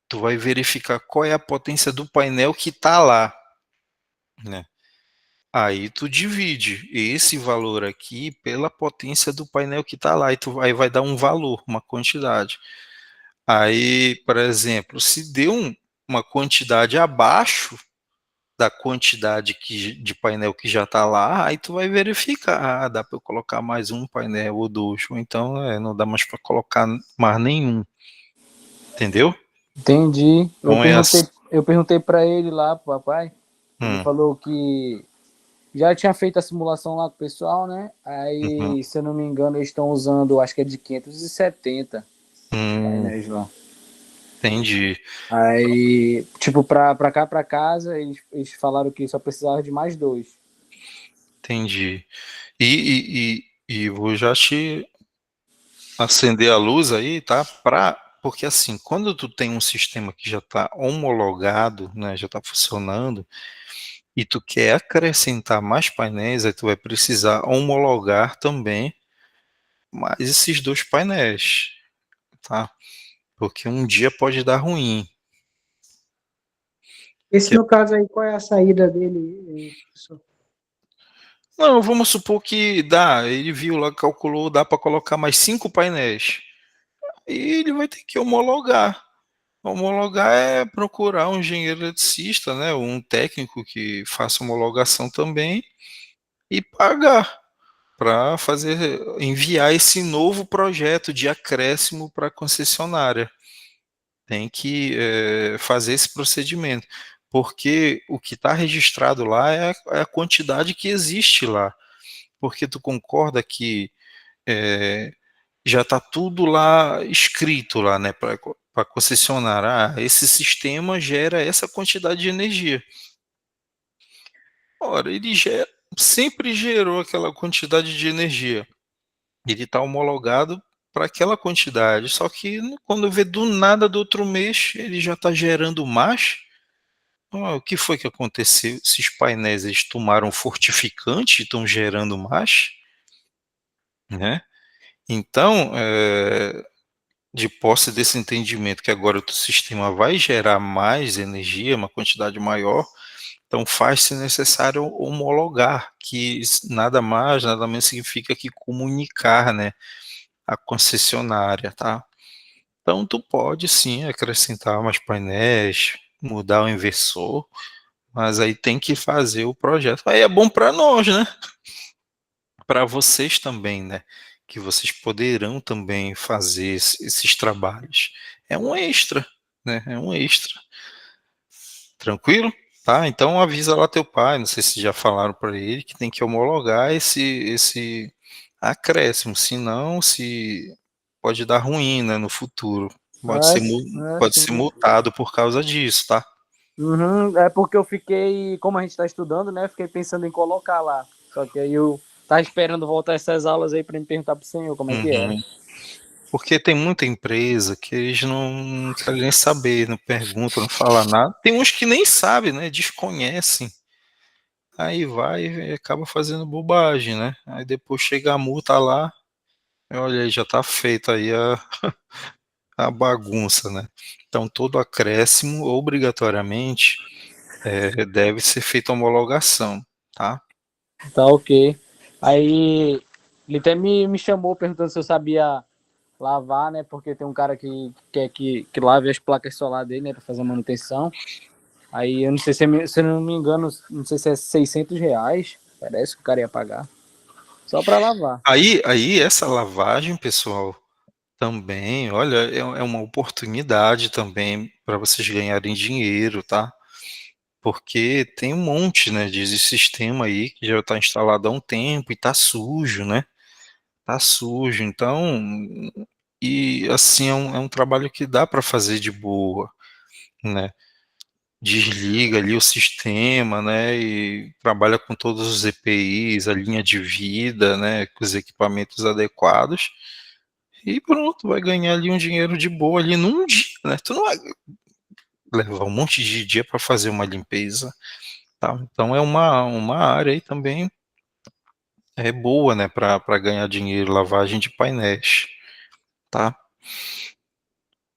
Speaker 1: tu vai verificar qual é a potência do painel que está lá, né? Aí tu divide esse valor aqui pela potência do painel que está lá, e tu aí vai dar um valor, uma quantidade. Aí, por exemplo, se deu uma quantidade abaixo da quantidade de painel que já está lá, aí tu vai verificar, dá para eu colocar mais um painel ou dois, ou então não dá mais para colocar mais nenhum, entendeu?
Speaker 6: Entendi.
Speaker 1: Então é assim.
Speaker 6: Eu perguntei para ele lá, pro papai. Ele
Speaker 1: Hum,
Speaker 6: falou que já tinha feito a simulação lá com o pessoal, né?
Speaker 1: uhum,
Speaker 6: Aí, se eu não me engano, eles estão usando, acho que é de 570 painéis lá.
Speaker 1: entendi,
Speaker 6: Aí, tipo, pra cá, pra casa, eles falaram que só precisava de mais 2.
Speaker 1: entendi. E vou já te acender a luz aí, tá? Porque assim, quando tu tem um sistema que já está homologado, né, já está funcionando, e tu quer acrescentar mais painéis, aí tu vai precisar homologar também mais esses dois painéis, tá? Porque um dia pode dar ruim.
Speaker 2: Esse,
Speaker 1: Que-
Speaker 2: no caso aí, qual é a saída dele, professor?
Speaker 1: Não, vamos supor que dá, ele viu lá, calculou, dá para colocar mais 5 painéis. E ele vai ter que homologar. Homologar é procurar um engenheiro eletricista, né, um técnico que faça homologação também e pagar para fazer enviar esse novo projeto de acréscimo para a concessionária. Tem que fazer esse procedimento, porque o que está registrado lá é a quantidade que existe lá. Porque tu concorda que é, já está tudo lá escrito lá, né, para a concessionária. Esse sistema gera essa quantidade de energia. Ora, sempre gerou aquela quantidade de energia. Ele está homologado para aquela quantidade. Só que quando vê do nada do outro mês, ele já está gerando mais. O que foi que aconteceu? Esses painéis eles tomaram fortificante e estão gerando mais, né? Então, de posse desse entendimento que agora o sistema vai gerar mais energia, uma quantidade maior, então faz-se necessário homologar, que nada mais, nada menos significa que comunicar, né, a concessionária, tá? Então tu pode sim acrescentar mais painéis, mudar o inversor, mas aí tem que fazer o projeto. Aí é bom para nós, né? Para vocês também, né? Que vocês poderão também fazer esses trabalhos. É um extra, né? É um extra. Tranquilo? Tá? Então avisa lá teu pai, não sei se já falaram para ele que tem que homologar esse acréscimo, senão se pode dar ruim, né, no futuro. Pode ser
Speaker 6: Sim.
Speaker 1: multado por causa disso, tá?
Speaker 6: Uhum, é porque eu fiquei, como a gente tá estudando, né? Fiquei pensando em colocar lá. Só que aí eu tava esperando voltar essas aulas aí pra me perguntar pro senhor como é que era.
Speaker 1: Uhum. Porque tem muita empresa que eles não querem nem saber, não perguntam, não falam nada. Tem uns que nem sabem, né? Desconhecem. Aí vai e acaba fazendo bobagem, né? Aí depois chega a multa lá, olha aí, já tá feita aí a bagunça, né? Então todo acréscimo, obrigatoriamente, deve ser feita homologação, tá?
Speaker 6: Tá ok. Aí ele até me chamou perguntando se eu sabia lavar, né? Porque tem um cara que quer que lave as placas solar dele, né? Pra fazer a manutenção. Aí eu não sei se eu não me engano, não sei se é R$ 600. Parece que o cara ia pagar. Só pra lavar.
Speaker 1: Aí essa lavagem, pessoal, também, olha, é uma oportunidade também para vocês ganharem dinheiro, tá? Porque tem um monte, né, de sistema aí que já está instalado há um tempo e tá sujo, né? Tá sujo, então, e assim é um trabalho que dá para fazer de boa, né? Desliga ali o sistema, né, e trabalha com todos os EPIs, a linha de vida, né, com os equipamentos adequados, e pronto, vai ganhar ali um dinheiro de boa ali num dia, né? Tu não vai levar um monte de dia para fazer uma limpeza, tá? Então é uma área aí também boa, né, para ganhar dinheiro, lavagem de painéis, tá?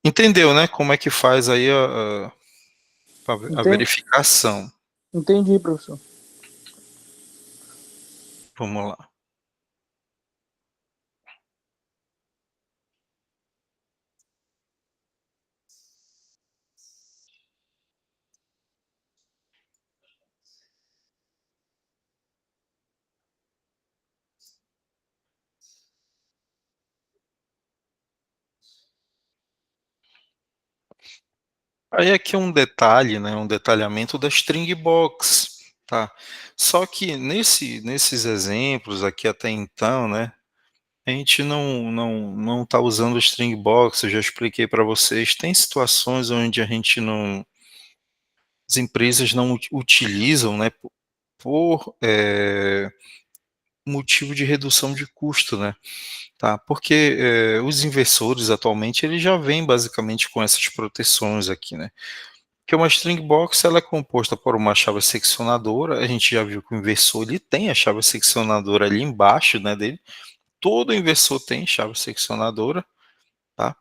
Speaker 1: Entendeu, né, como é que faz aí a
Speaker 6: Entendi,
Speaker 1: verificação?
Speaker 6: entendi, professor.
Speaker 1: Vamos lá. Aí aqui um detalhe, né, um detalhamento da string box, tá? Só que nesses exemplos aqui até então, né, a gente não está usando o string box, eu já expliquei para vocês. Tem situações onde a gente não, as empresas não utilizam, né, por motivo de redução de custo, né? Tá? Porque os inversores atualmente eles já vêm basicamente com essas proteções aqui, né? Que uma string box ela é composta por uma chave seccionadora. A gente já viu que o inversor ele tem a chave seccionadora ali embaixo, né, dele. Todo inversor tem chave seccionadora, tá?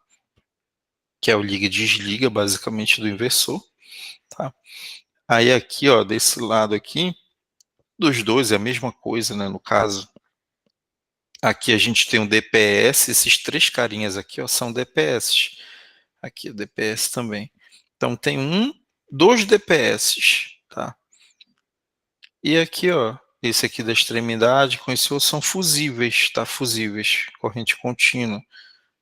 Speaker 1: Que é o liga e desliga basicamente do inversor, tá? Aí aqui, ó, desse lado aqui, dos dois é a mesma coisa, né, no caso. Aqui a gente tem um DPS, esses três carinhas aqui, ó, são DPS. Aqui o DPS também. Então tem dois DPS, tá? E aqui, ó, esse aqui da extremidade com esse outro são fusíveis, tá? Fusíveis, corrente contínua.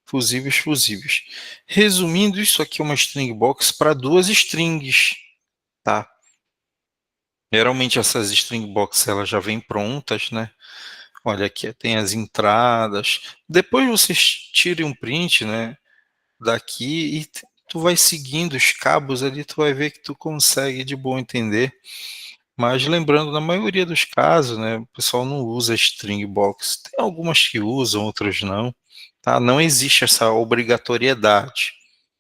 Speaker 1: Fusíveis, fusíveis. Resumindo, isso aqui é uma string box para duas strings, tá? Geralmente essas string box elas já vêm prontas, né? Olha aqui, tem as entradas. Depois vocês tirem um print, né, daqui e tu vai seguindo os cabos ali, tu vai ver que tu consegue de boa entender. Mas lembrando, na maioria dos casos, né, o pessoal não usa string box. Tem algumas que usam, outras não. Tá? Não existe essa obrigatoriedade,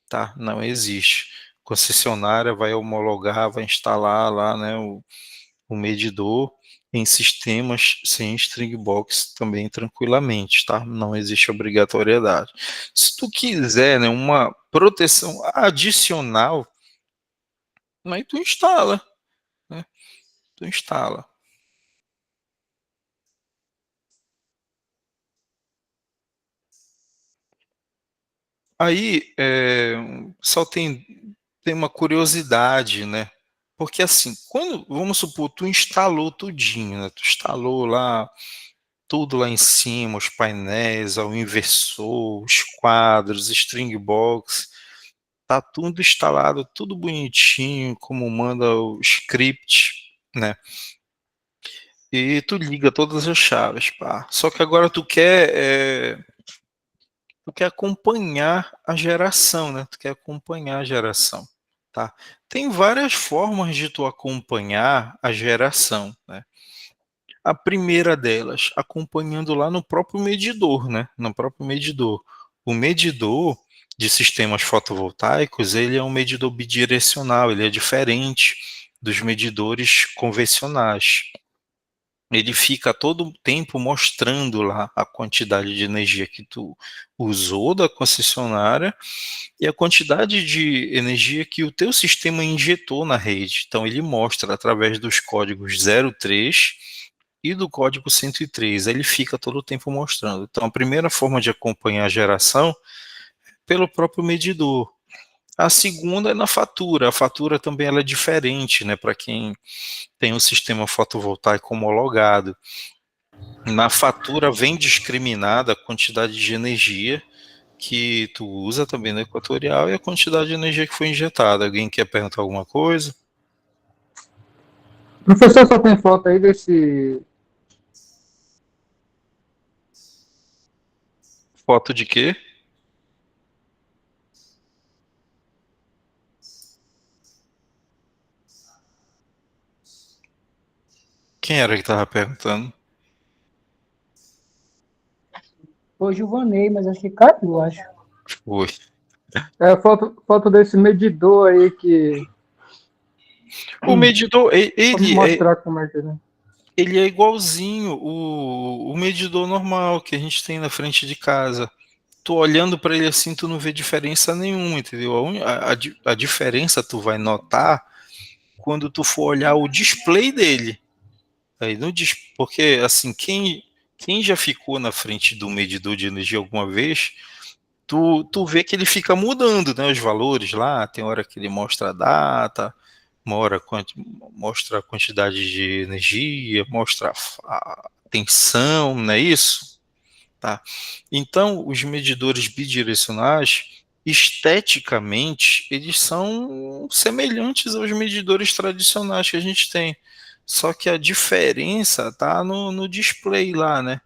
Speaker 1: tá? Não existe. A concessionária vai homologar, vai instalar lá, né, o medidor em sistemas sem string box também tranquilamente, tá? Não existe obrigatoriedade. Se tu quiser, né, uma proteção adicional, aí tu instala, né? Tu instala. Aí, só tem uma curiosidade, né? Porque assim, quando, vamos supor, tu instalou tudinho, né? Tu instalou lá tudo lá em cima, os painéis, o inversor, os quadros, string box, tá tudo instalado, tudo bonitinho, como manda o script, né? E tu liga todas as chaves, pá. Só que agora tu quer acompanhar a geração, né? Tu quer acompanhar a geração, tá? Tem várias formas de tu acompanhar a geração, né? A primeira delas, acompanhando lá no próprio medidor, né? No próprio medidor. O medidor de sistemas fotovoltaicos, ele é um medidor bidirecional, ele é diferente dos medidores convencionais. Ele fica a todo tempo mostrando lá a quantidade de energia que tu usou da concessionária e a quantidade de energia que o teu sistema injetou na rede. Então ele mostra através dos códigos 03 e do código 103, ele fica todo o tempo mostrando. Então a primeira forma de acompanhar a geração é pelo próprio medidor. A segunda é na fatura. A fatura também ela é diferente, né, para quem tem um sistema fotovoltaico homologado. Na fatura vem discriminada a quantidade de energia que tu usa também no equatorial e a quantidade de energia que foi injetada. Alguém quer perguntar alguma coisa?
Speaker 8: Professor, só tem foto aí desse.
Speaker 1: Foto de quê? Quem era que estava perguntando?
Speaker 2: Foi Gilvanei, mas acho que caiu, eu acho.
Speaker 1: Foi.
Speaker 8: É foto desse medidor aí que.
Speaker 1: O medidor,
Speaker 8: Vou mostrar como é que é.
Speaker 1: ele é igualzinho o medidor normal que a gente tem na frente de casa. Tu olhando para ele assim, tu não vê diferença nenhuma, entendeu? A diferença tu vai notar quando tu for olhar o display dele, Aí porque assim, quem já ficou na frente do medidor de energia alguma vez, tu vê que ele fica mudando, né, os valores lá, tem hora que ele mostra a data, uma hora mostra a quantidade de energia, mostra a tensão, não é isso? Tá? Então, os medidores bidirecionais, esteticamente, eles são semelhantes aos medidores tradicionais que a gente tem, só que a diferença está no display lá, né,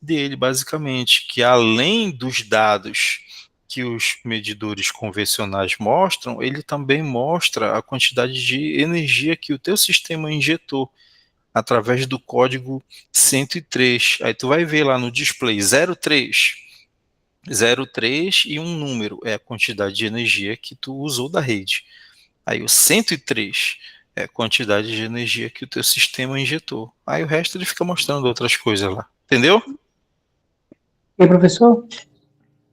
Speaker 1: dele, basicamente, que além dos dados que os medidores convencionais mostram, ele também mostra a quantidade de energia que o teu sistema injetou através do código 103. Aí tu vai ver lá no display 03 e um número é a quantidade de energia que tu usou da rede. Aí o 103 é a quantidade de energia que o teu sistema injetou. Aí o resto ele fica mostrando outras coisas lá. Entendeu?
Speaker 2: E professor,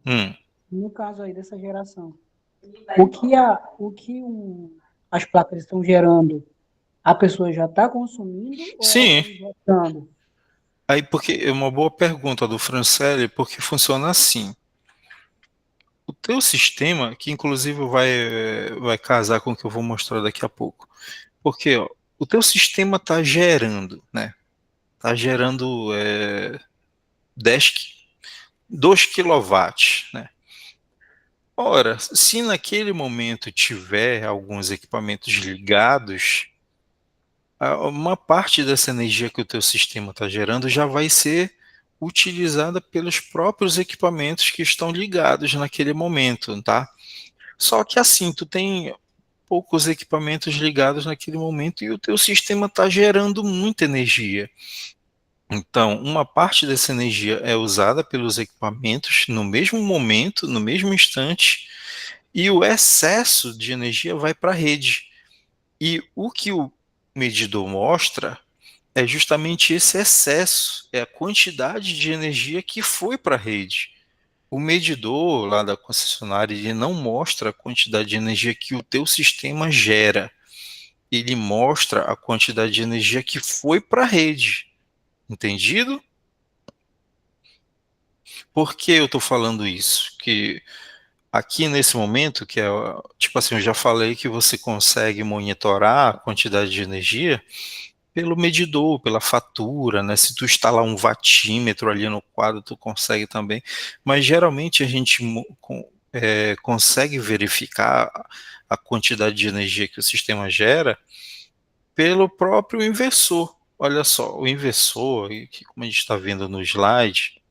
Speaker 1: Hum.
Speaker 2: no caso aí dessa geração, o que as placas estão gerando, a pessoa já está consumindo ou
Speaker 1: Sim.
Speaker 2: ela está injetando?
Speaker 1: Aí, porque é uma boa pergunta do Francelli, porque funciona assim. O teu sistema, que inclusive vai casar com o que eu vou mostrar daqui a pouco, porque ó, o teu sistema está gerando, né? Está gerando 2 quilowatts, né? Ora, se naquele momento tiver alguns equipamentos ligados, uma parte dessa energia que o teu sistema está gerando já vai ser utilizada pelos próprios equipamentos que estão ligados naquele momento, tá? Só que assim, tu tem poucos equipamentos ligados naquele momento e o teu sistema está gerando muita energia. Então, uma parte dessa energia é usada pelos equipamentos no mesmo momento, no mesmo instante, e o excesso de energia vai para a rede. E o que o medidor mostra é justamente esse excesso, é a quantidade de energia que foi para a rede. O medidor lá da concessionária, ele não mostra a quantidade de energia que o teu sistema gera. Ele mostra a quantidade de energia que foi para a rede. Entendido? Por que eu estou falando isso? Que aqui nesse momento, que é tipo assim, eu já falei que você consegue monitorar a quantidade de energia pelo medidor, pela fatura, né? Se tu instalar um watímetro ali no quadro, tu consegue também. Mas geralmente a gente consegue verificar a quantidade de energia que o sistema gera pelo próprio inversor. Olha só, o inversor, que como a gente está vendo no slide,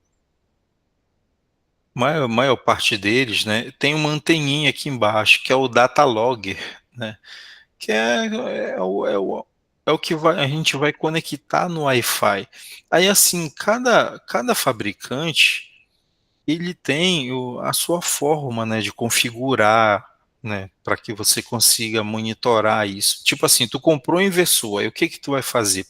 Speaker 1: maior parte deles, né, tem uma anteninha aqui embaixo, que é o data logger, né, que é o que a gente vai conectar no Wi-Fi. Aí, assim, cada fabricante, ele tem a sua forma, né, de configurar, né, para que você consiga monitorar isso. Tipo assim, tu comprou um inversor, aí o que tu vai fazer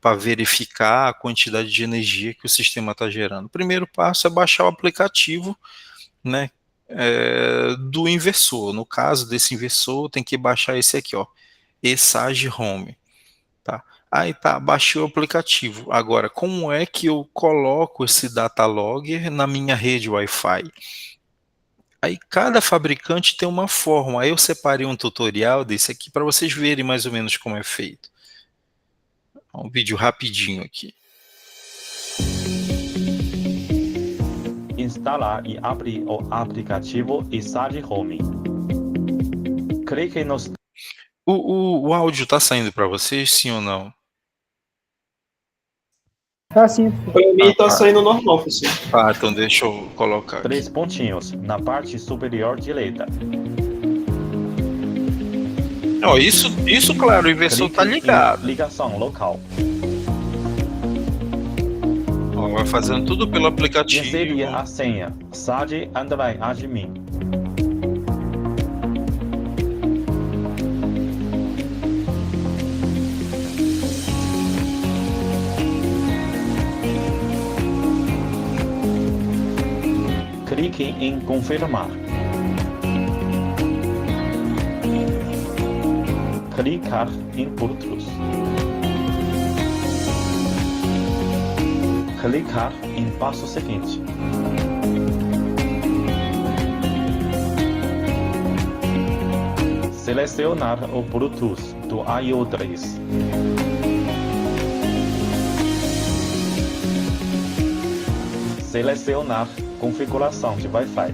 Speaker 1: para verificar a quantidade de energia que o sistema está gerando? O primeiro passo é baixar o aplicativo, né, do inversor. No caso desse inversor, tem que baixar esse aqui, ó, eSage Home. Tá? Aí tá, baixei o aplicativo. Agora, como é que eu coloco esse data logger na minha rede Wi-Fi? Aí cada fabricante tem uma forma. Aí eu separei um tutorial desse aqui para vocês verem mais ou menos como é feito. Um vídeo rapidinho aqui.
Speaker 9: Instalar e abrir o aplicativo eSage Home. Clique nos...
Speaker 1: O áudio tá saindo para vocês, sim ou não?
Speaker 2: Tá sim.
Speaker 5: Para mim está saindo normal, professor.
Speaker 1: Ah, então deixa eu colocar aqui.
Speaker 9: 3 pontinhos na parte superior direita.
Speaker 1: Ó, isso claro, o inversor tá ligado.
Speaker 9: Ligação local.
Speaker 1: Ó, vai fazendo tudo pelo aplicativo.
Speaker 9: Inserir a senha Sage_admin. Clique em confirmar. Clicar em outros. Clicar em passo seguinte. Selecionar o Bluetooth do IO3. Selecionar configuração de Wi-Fi.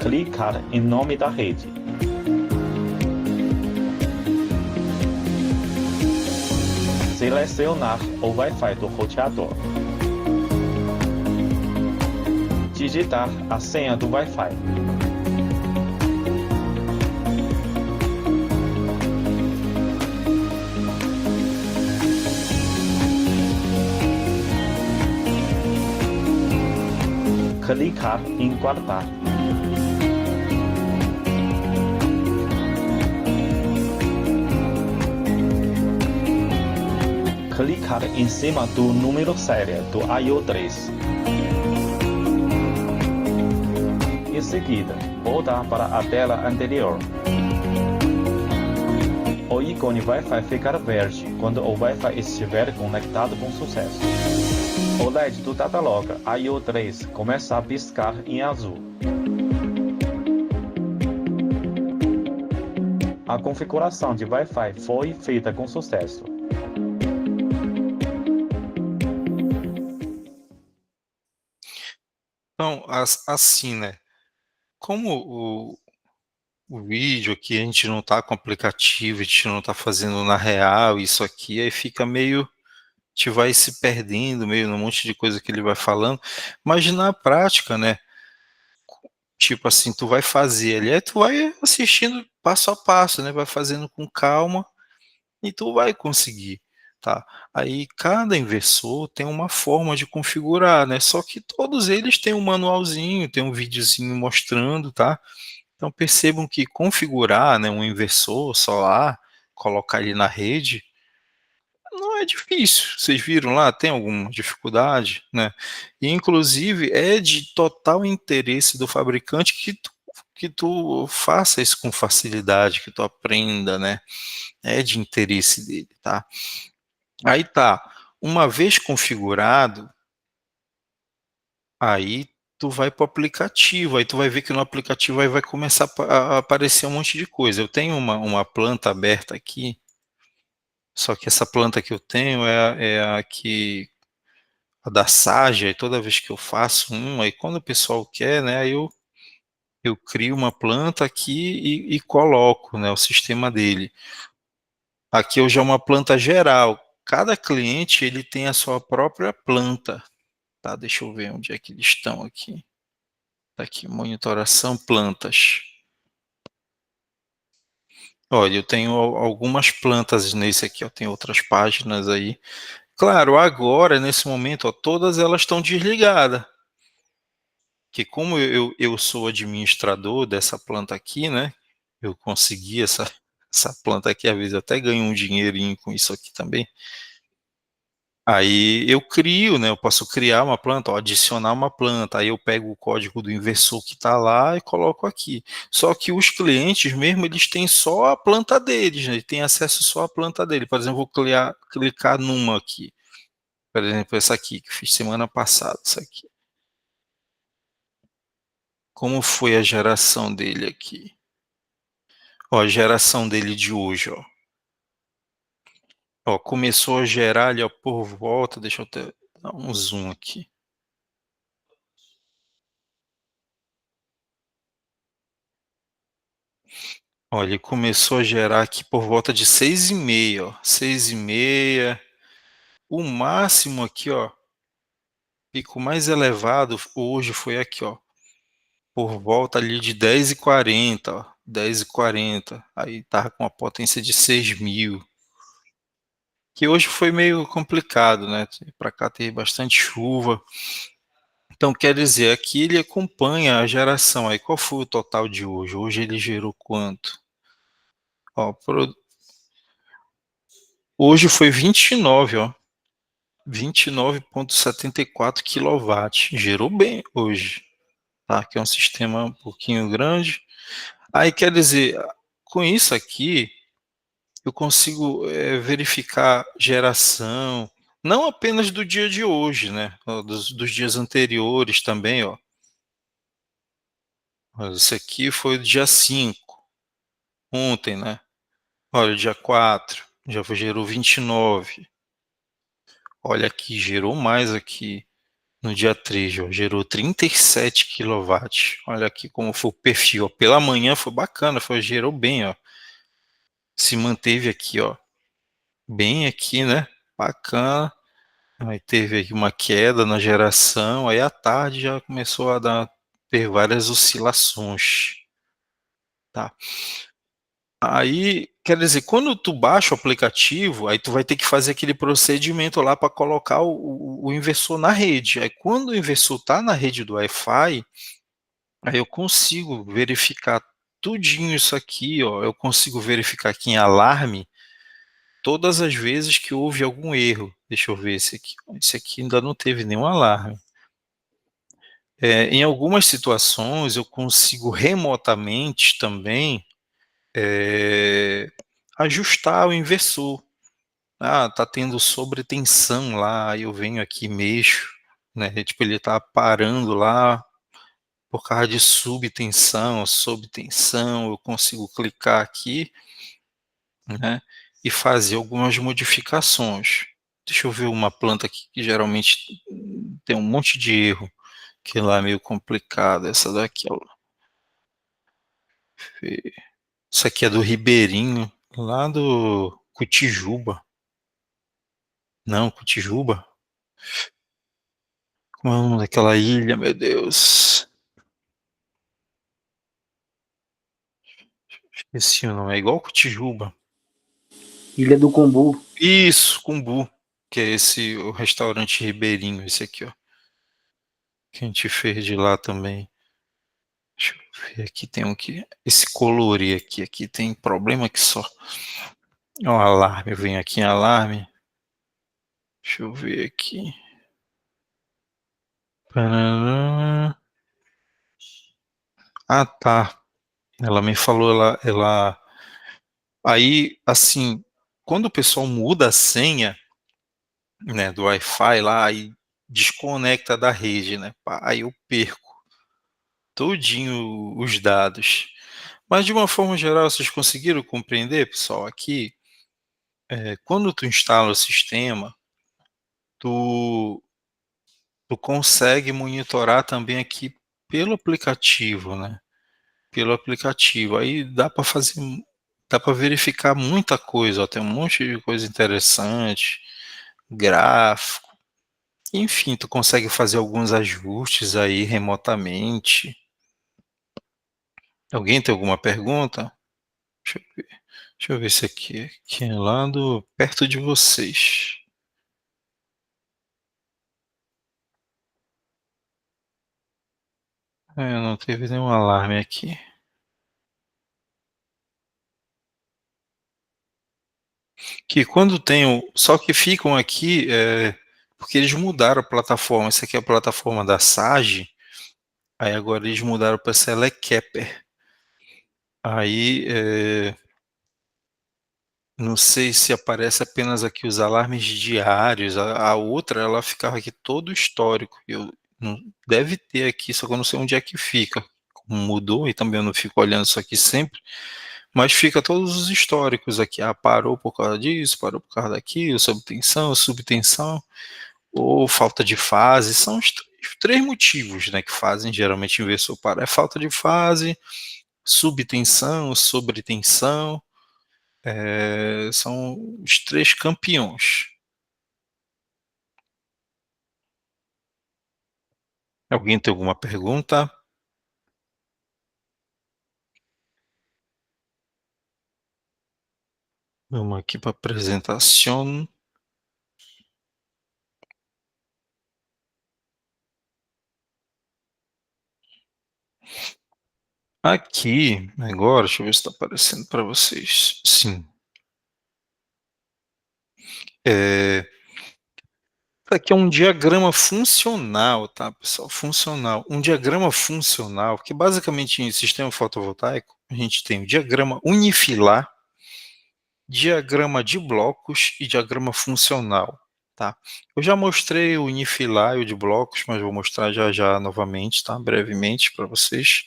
Speaker 9: Clicar em nome da rede. Selecionar o Wi-Fi do roteador. Digitar a senha do Wi-Fi. Clicar em guardar. Clicar em cima do número série do IO3. Em seguida, voltar para a tela anterior. O ícone Wi-Fi ficará verde quando o Wi-Fi estiver conectado com sucesso. O LED do Datalog IO3 começa a piscar em azul. A configuração de Wi-Fi foi feita com sucesso.
Speaker 1: Então, assim, né? Como o vídeo aqui a gente não tá com aplicativo, a gente não tá fazendo na real isso aqui, aí fica meio, te vai se perdendo meio num monte de coisa que ele vai falando, mas na prática, né? Tipo assim, tu vai fazer ali, aí tu vai assistindo passo a passo, né? Vai fazendo com calma e tu vai conseguir, tá? Aí cada inversor tem uma forma de configurar, né? Só que todos eles têm um manualzinho, tem um videozinho mostrando, tá? Então percebam que configurar, né, um inversor solar, colocar ele na rede, não é difícil. Vocês viram lá, tem alguma dificuldade, né? E inclusive é de total interesse do fabricante que tu faça isso com facilidade, que tu aprenda, né? É de interesse dele, tá? Aí tá, uma vez configurado, aí tu vai para o aplicativo, aí tu vai ver que no aplicativo aí vai começar a aparecer um monte de coisa. Eu tenho uma planta aberta aqui, só que essa planta que eu tenho é a que a da Saja, e toda vez que eu faço aí quando o pessoal quer, né, aí eu crio uma planta aqui e coloco, né, o sistema dele. Aqui eu já uma planta geral. Cada cliente ele tem a sua própria planta, tá? Deixa eu ver onde é que eles estão aqui. Tá aqui, monitoração plantas. Olha, eu tenho algumas plantas nesse aqui, ó, tem outras páginas aí. Claro, agora, nesse momento, ó, todas elas estão desligadas. Que como eu sou administrador dessa planta aqui, né? Eu consegui essa planta aqui, às vezes eu até ganho um dinheirinho com isso aqui também. Aí eu crio, né? Eu posso criar uma planta, ó, adicionar uma planta. Aí eu pego o código do inversor que está lá e coloco aqui. Só que os clientes mesmo, eles têm só a planta deles, né? Eles têm acesso só à planta dele. Por exemplo, vou clicar numa aqui. Por exemplo, essa aqui que fiz semana passada, essa aqui. Como foi a geração dele aqui? Ó, a geração dele de hoje, ó. Ó, começou a gerar ali, ó, por volta, deixa eu até dar um zoom aqui. Olha, ele começou a gerar aqui por volta de 6h30, ó. 6h30. O máximo aqui, ó, pico mais elevado hoje foi aqui, ó, por volta ali de 10h40, ó. 10h40. Aí tava com uma potência de 6.000. Que hoje foi meio complicado, né? Para cá teve bastante chuva. Então, quer dizer, aqui ele acompanha a geração. Aí, qual foi o total de hoje? Hoje ele gerou quanto? Ó, hoje foi 29, ó. 29,74 kW. Gerou bem hoje, tá? Que é um sistema um pouquinho grande. Aí, quer dizer, com isso aqui, eu consigo verificar geração, não apenas do dia de hoje, né? Dos dias anteriores também, ó. Esse aqui foi o dia 5, ontem, né? Olha, dia 4, gerou 29. Olha aqui, gerou mais aqui. No dia 3, ó, gerou 37 quilowatts. Olha aqui como foi o perfil. Ó. Pela manhã foi bacana, gerou bem, ó. Se manteve aqui, ó. Bem aqui, né? Bacana. Aí teve aqui uma queda na geração. Aí à tarde já começou a ter várias oscilações. Tá? Aí, quer dizer, quando tu baixa o aplicativo, aí tu vai ter que fazer aquele procedimento lá para colocar o inversor na rede. Aí quando o inversor está na rede do Wi-Fi, aí eu consigo verificar tudinho isso aqui, ó. Eu consigo verificar aqui em alarme todas as vezes que houve algum erro. Deixa eu ver esse aqui. Esse aqui ainda não teve nenhum alarme. Em algumas situações eu consigo remotamente também ajustar o inversor. Ah, tá tendo sobretensão lá, aí eu venho aqui e mexo, né? Tipo, ele tá parando lá por causa de subtensão, sobretensão, eu consigo clicar aqui, né? E fazer algumas modificações. Deixa eu ver uma planta aqui que geralmente tem um monte de erro, que lá é meio complicado. Essa daqui, ó. Isso aqui é do Ribeirinho, lá do Cotijuba. Não, Cotijuba? Como é o nome daquela ilha, meu Deus? Esqueci o nome, é igual Cotijuba.
Speaker 6: Ilha do Combu.
Speaker 1: Isso, Cumbu, que é o restaurante Ribeirinho, esse aqui, ó. Que a gente fez de lá também. Deixa eu ver aqui, tem um que. Esse colorir aqui tem problema que só. Ó, alarme, eu venho aqui em alarme. Deixa eu ver aqui. Parará. Ah, tá. Ela me falou, aí, assim, quando o pessoal muda a senha, né, do Wi-Fi lá, aí desconecta da rede, né? Pá, aí eu perco todinho os dados. Mas de uma forma geral, vocês conseguiram compreender, pessoal? Aqui, quando tu instala o sistema, tu, tu consegue monitorar também aqui pelo aplicativo, né? Pelo aplicativo. Aí dá para verificar muita coisa, ó, tem um monte de coisa interessante, gráfico. Enfim, tu consegue fazer alguns ajustes aí remotamente. Alguém tem alguma pergunta? Deixa eu ver, deixa eu ver se aqui é lá perto de vocês. Não teve nenhum alarme aqui. Que quando só que ficam aqui, porque eles mudaram a plataforma. Essa aqui é a plataforma da Sage. Aí agora eles mudaram para Selecapper. Aí, não sei se aparece apenas aqui os alarmes diários. A outra, ela ficava aqui todo o histórico. Deve ter aqui, só que eu não sei onde é que fica. Como mudou, e também eu não fico olhando isso aqui sempre. Mas fica todos os históricos aqui. Ah, parou por causa disso, parou por causa daquilo, subtensão, subtensão, ou falta de fase. São os três motivos, né, que fazem geralmente o inversor parar. É falta de fase, subtensão, sobretensão. São os três campeões. Alguém tem alguma pergunta? Vamos aqui para a apresentação. Aqui, agora, deixa eu ver se está aparecendo para vocês. Sim. Aqui é um diagrama funcional, tá, pessoal? Funcional. Um diagrama funcional, que basicamente em sistema fotovoltaico, a gente tem o diagrama unifilar, diagrama de blocos e diagrama funcional, tá? Eu já mostrei o Unify e o de blocos, mas vou mostrar já já novamente, tá? Brevemente para vocês,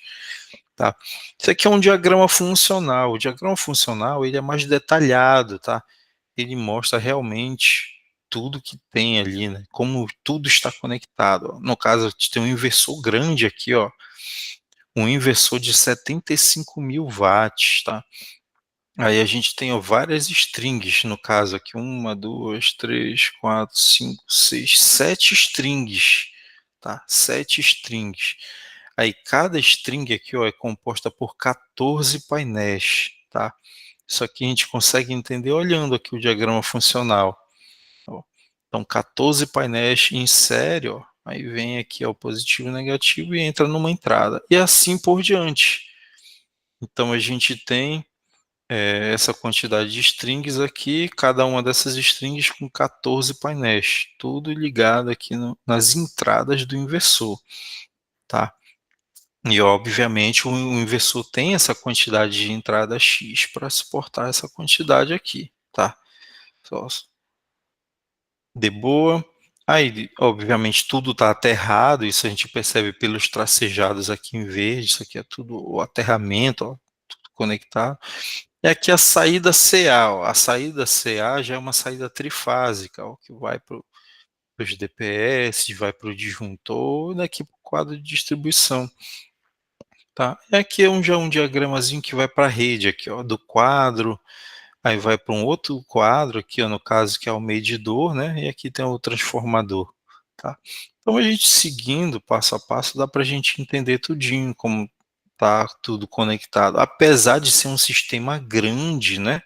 Speaker 1: tá? Isso aqui é um diagrama funcional. O diagrama funcional, ele é mais detalhado, tá? Ele mostra realmente tudo que tem ali, né? Como tudo está conectado. No caso, a gente tem um inversor grande aqui, ó. Um inversor de 75.000 watts, tá? Aí a gente tem, ó, várias strings, no caso aqui, 1, 2, 3, 4, 5, 6, 7 strings, tá? 7 strings. Aí cada string aqui, ó, é composta por 14 painéis, tá? Isso aqui a gente consegue entender olhando aqui o diagrama funcional. Ó. Então, 14 painéis em série, ó. Aí vem aqui, ó, o positivo e o negativo e entra numa entrada. E assim por diante. Então, a gente tem essa quantidade de strings aqui, cada uma dessas strings com 14 painéis, tudo ligado aqui nas entradas do inversor, tá? E obviamente o inversor tem essa quantidade de entrada X para suportar essa quantidade aqui, tá? Só de boa. Aí, obviamente, tudo está aterrado, isso a gente percebe pelos tracejados aqui em verde, isso aqui é tudo o aterramento, ó, tudo conectado. E aqui a saída CA, ó. A saída CA já é uma saída trifásica, ó, que vai para os DPS, vai para o disjuntor, e daqui para o quadro de distribuição. Tá? E aqui é já um diagramazinho que vai para a rede, aqui, ó, do quadro, aí vai para um outro quadro, aqui, ó, no caso, que é o medidor, né? E aqui tem o transformador. Tá? Então, a gente seguindo passo a passo, dá para a gente entender tudinho, como tá tudo conectado. Apesar de ser um sistema grande, né?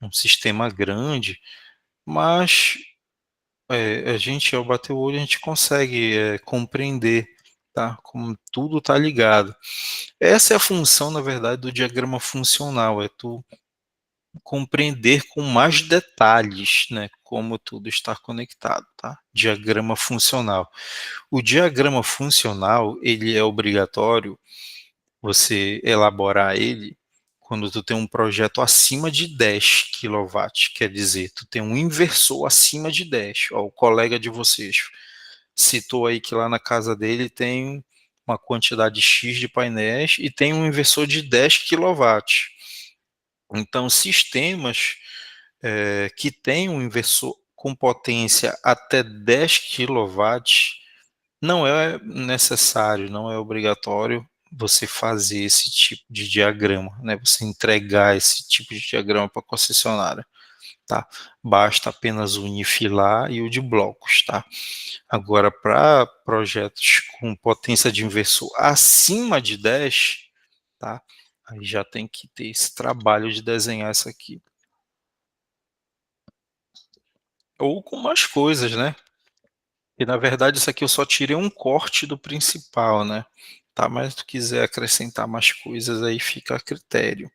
Speaker 1: Um sistema grande, mas a gente, ao bater o olho, a gente consegue compreender, tá? Como tudo está ligado. Essa é a função, na verdade, do diagrama funcional, é tu compreender com mais detalhes, né, como tudo está conectado, tá? Diagrama funcional. O diagrama funcional, ele é obrigatório você elaborar ele quando tu tem um projeto acima de 10 kW, quer dizer, tu tem um inversor acima de 10. Ó, o colega de vocês citou aí que lá na casa dele tem uma quantidade X de painéis e tem um inversor de 10 kW. Então, sistemas que têm um inversor com potência até 10 kW, não é necessário, não é obrigatório você fazer esse tipo de diagrama, né? Você entregar esse tipo de diagrama para a concessionária, tá? Basta apenas o unifilar e o de blocos, tá? Agora, para projetos com potência de inversor acima de 10, tá? Aí já tem que ter esse trabalho de desenhar isso aqui. Ou com mais coisas, né? E na verdade isso aqui eu só tirei um corte do principal, né? Tá, mas se tu quiser acrescentar mais coisas aí fica a critério.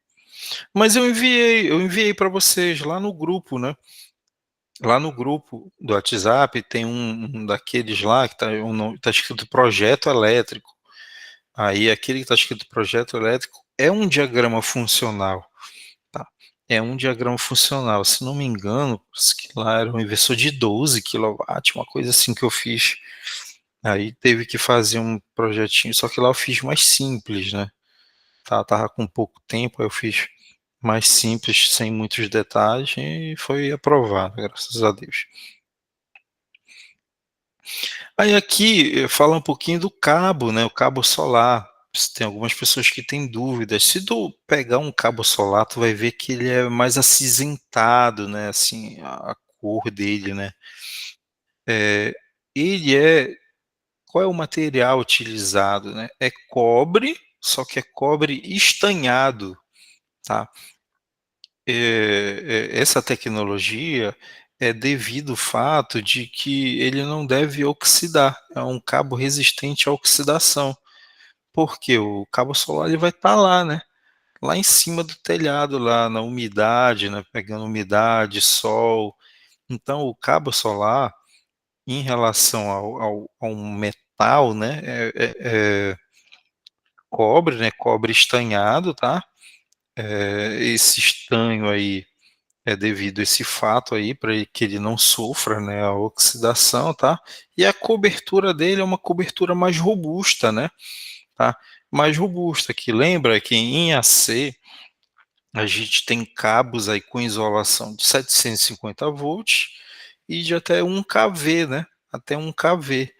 Speaker 1: Mas eu enviei para vocês lá no grupo, né? Lá no grupo do WhatsApp tem um daqueles lá que tá escrito projeto elétrico. Aí aquele que está escrito projeto elétrico é um diagrama funcional, tá? É um diagrama funcional. Se não me engano, que lá era um inversor de 12 kW, uma coisa assim que eu fiz. Aí teve que fazer um projetinho, só que lá eu fiz mais simples, né? Tava com pouco tempo, aí eu fiz mais simples, sem muitos detalhes, e foi aprovado, graças a Deus. Aí aqui fala um pouquinho do cabo, né? O cabo solar. Tem algumas pessoas que têm dúvidas. Se tu pegar um cabo solar, tu vai ver que ele é mais acinzentado, né? Assim, a cor dele, né? É, ele é Qual é o material utilizado, né? É cobre, só que é cobre estanhado, tá? Essa tecnologia é devido ao fato de que ele não deve oxidar, é um cabo resistente à oxidação, porque o cabo solar ele vai estar lá, né? Lá em cima do telhado, lá na umidade, né? Pegando umidade, sol. Então, o cabo solar, em relação ao metal, né? Cobre, né? Cobre estanhado, tá? Esse estanho aí é devido a esse fato aí, para que ele não sofra, né, a oxidação, tá? E a cobertura dele é uma cobertura mais robusta, né? Tá? Mais robusta, que lembra que em AC a gente tem cabos aí com isolação de 750 volts e de até 1 kV, né? Até 1 kV,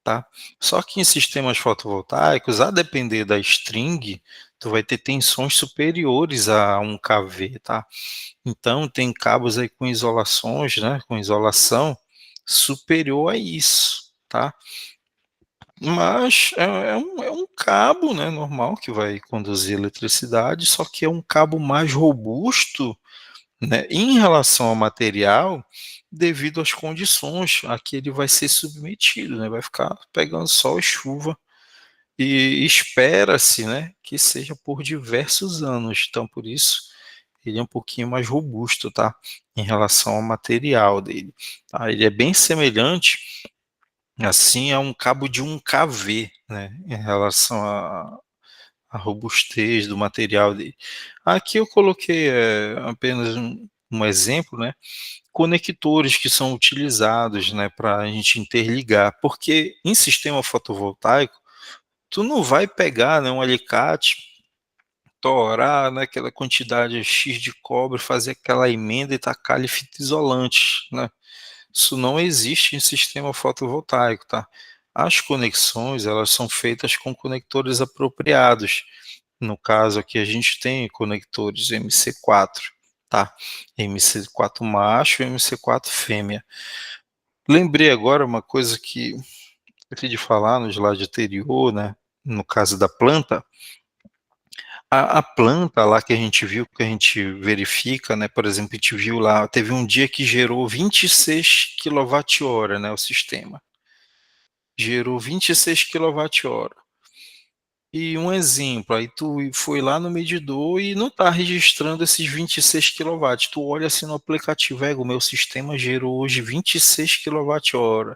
Speaker 1: tá? Só que em sistemas fotovoltaicos, a depender da string, tu vai ter tensões superiores a 1 kV, tá? Então tem cabos aí com isolações, né? Com isolação superior a isso, tá? Mas é um cabo, né, normal que vai conduzir eletricidade, só que é um cabo mais robusto, né, em relação ao material, devido às condições a que ele vai ser submetido, né, vai ficar pegando sol e chuva, e espera-se, né, que seja por diversos anos. Então, por isso, ele é um pouquinho mais robusto, tá, em relação ao material dele. Tá? Ele é bem semelhante assim é um cabo de 1 kV, né, em relação à robustez do material dele. Aqui eu coloquei apenas um exemplo, né, conectores que são utilizados, né, para a gente interligar, porque em sistema fotovoltaico, tu não vai pegar, né, um alicate, torar, né, aquela quantidade X de cobre, fazer aquela emenda e tacar-lhe fita isolante, né? Isso não existe em sistema fotovoltaico, tá? As conexões, elas são feitas com conectores apropriados. No caso aqui a gente tem conectores MC4, tá? MC4 macho e MC4 fêmea. Lembrei agora uma coisa que eu fiz de falar no slide anterior, né? No caso da planta, a planta lá que a gente viu, que a gente verifica, né? Por exemplo, a gente viu lá, teve um dia que gerou 26 kWh, né? O sistema gerou 26 kWh. E um exemplo, aí tu foi lá no medidor e não está registrando esses 26 kW. Tu olha assim no aplicativo, o meu sistema gerou hoje 26 kWh.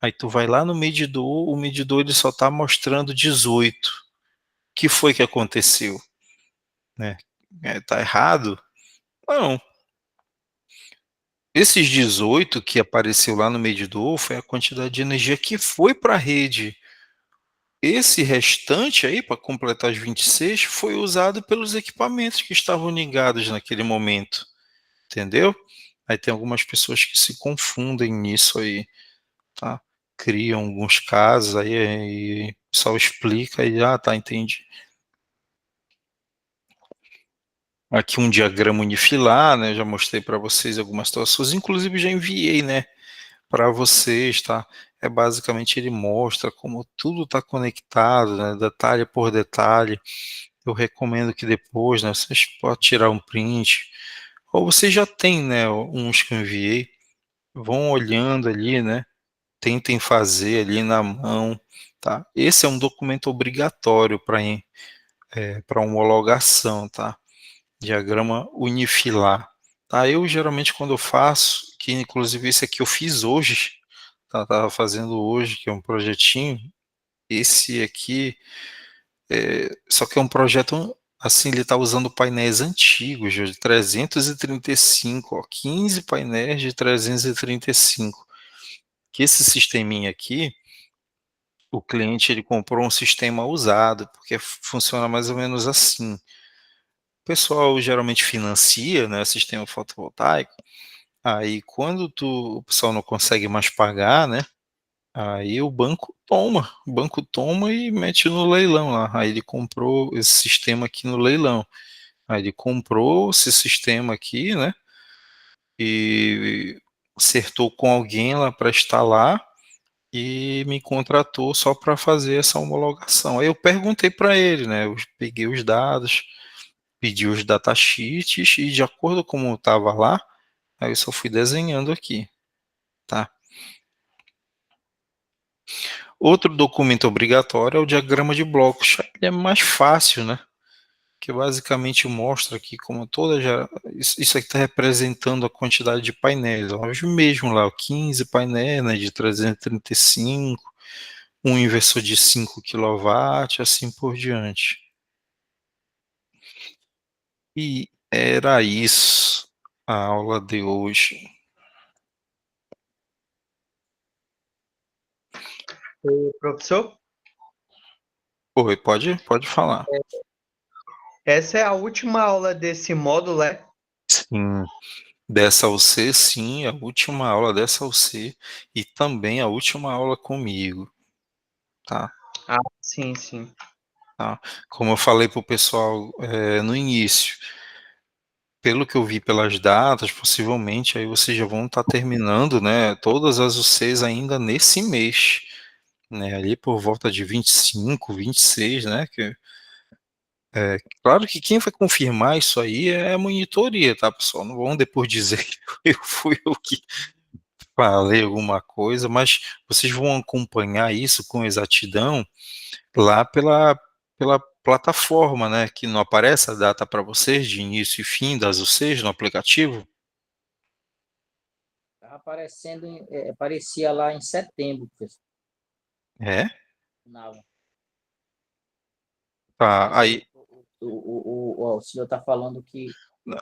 Speaker 1: Aí tu vai lá no medidor, o medidor ele só está mostrando 18. O que foi que aconteceu? Né? Tá errado? Não. Esses 18 que apareceu lá no medidor foi a quantidade de energia que foi para a rede. Esse restante aí, para completar os 26, foi usado pelos equipamentos que estavam ligados naquele momento, entendeu? Aí tem algumas pessoas que se confundem nisso aí, tá? Criam alguns casos aí, só explica e, tá, entendi. Aqui um diagrama unifilar, né? Já mostrei para vocês algumas situações, inclusive já enviei, né? Para vocês, tá? Basicamente ele mostra como tudo está conectado, né? Detalhe por detalhe. Eu recomendo que depois, né? Vocês podem tirar um print, ou vocês já têm, né? Uns que eu enviei, vão olhando ali, né? Tentem fazer ali na mão, tá? Esse é um documento obrigatório para homologação, tá? Diagrama unifilar. Tá? Eu geralmente quando eu faço, que inclusive esse aqui eu fiz hoje, tá? Tava fazendo hoje, que é um projetinho. Esse aqui, só que é um projeto assim, ele está usando painéis antigos, de 335, ó, 15 painéis de 335. Que esse sisteminha aqui, o cliente ele comprou um sistema usado, porque funciona mais ou menos assim. O pessoal geralmente financia, né, sistema fotovoltaico. Aí quando o pessoal não consegue mais pagar, né? Aí o banco toma e mete no leilão lá. Aí ele comprou esse sistema aqui no leilão. Aí ele comprou esse sistema aqui, né? E acertou com alguém lá para instalar e me contratou só para fazer essa homologação. Aí eu perguntei para ele, né? Eu peguei os dados, pedi os datasheets e de acordo com como estava lá, aí eu só fui desenhando aqui, tá? Outro documento obrigatório é o diagrama de blocos. Ele é mais fácil, né? Que basicamente mostra aqui como isso aqui está representando a quantidade de painéis. Hoje mesmo lá, 15 painéis, né, de 335, um inversor de 5 kW, assim por diante. E era isso. a aula de hoje.
Speaker 3: Professor,
Speaker 1: Oi, pode falar.
Speaker 3: essa é a última aula desse módulo, é?
Speaker 1: Sim, dessa UC, sim, a última aula dessa UC e também a última aula comigo, tá?
Speaker 3: Ah, sim, sim.
Speaker 1: Tá? Como eu falei para o pessoal no início, pelo que eu vi pelas datas, possivelmente aí vocês já vão estar terminando, né, todas as UCs ainda nesse mês, né, ali por volta de 25, 26, né, claro que quem vai confirmar isso aí é a monitoria, tá, pessoal? Não vão depois dizer que eu que falei alguma coisa, mas vocês vão acompanhar isso com exatidão lá pela plataforma, né? Que não aparece a data para vocês de início e fim das UCs no aplicativo?
Speaker 10: Estava aparecendo, aparecia lá em setembro, professor.
Speaker 1: É?
Speaker 10: Não.
Speaker 1: Tá,
Speaker 10: Mas
Speaker 1: aí.
Speaker 10: o senhor está falando que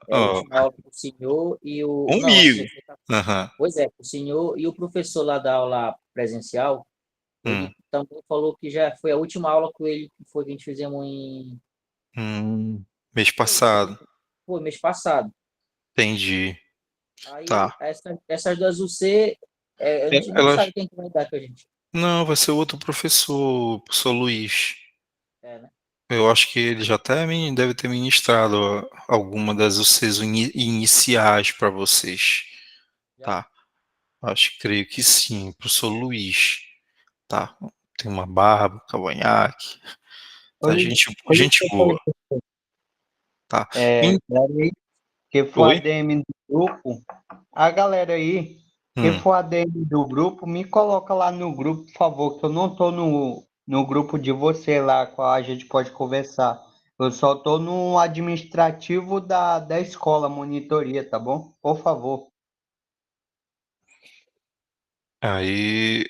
Speaker 10: é a
Speaker 1: Ó,
Speaker 10: última aula com o senhor e o. Não, assim,
Speaker 1: comigo. Aham.
Speaker 10: pois é, o senhor e o professor lá da aula presencial,
Speaker 1: Hum,
Speaker 10: ele também falou que já foi a última aula com ele, que foi que a gente fizemos
Speaker 1: mês passado.
Speaker 10: foi mês passado.
Speaker 1: Entendi.
Speaker 10: Aí,
Speaker 1: Tá.
Speaker 10: essas duas UC, a gente não
Speaker 1: Elas.
Speaker 10: sabe quem que vai dar com a gente.
Speaker 1: Não, vai ser outro professor Luiz.
Speaker 10: É, né?
Speaker 1: Eu acho que ele já até deve ter ministrado alguma das UCs iniciais para vocês,
Speaker 10: Já?
Speaker 1: tá? Creio que sim, professor Luiz, tá? Tem uma barba, cavanhaque, tá?
Speaker 3: Oi,
Speaker 1: Gente boa, tá? Em-
Speaker 3: galera aí que for
Speaker 1: Oi?
Speaker 3: ADM do grupo, a galera aí que
Speaker 1: Hum,
Speaker 3: for ADM do grupo, me coloca lá no grupo, por favor, que eu não tô no grupo de você lá, qual a gente pode conversar. Eu só tô no administrativo da escola, monitoria, tá bom? Por favor.
Speaker 1: aí,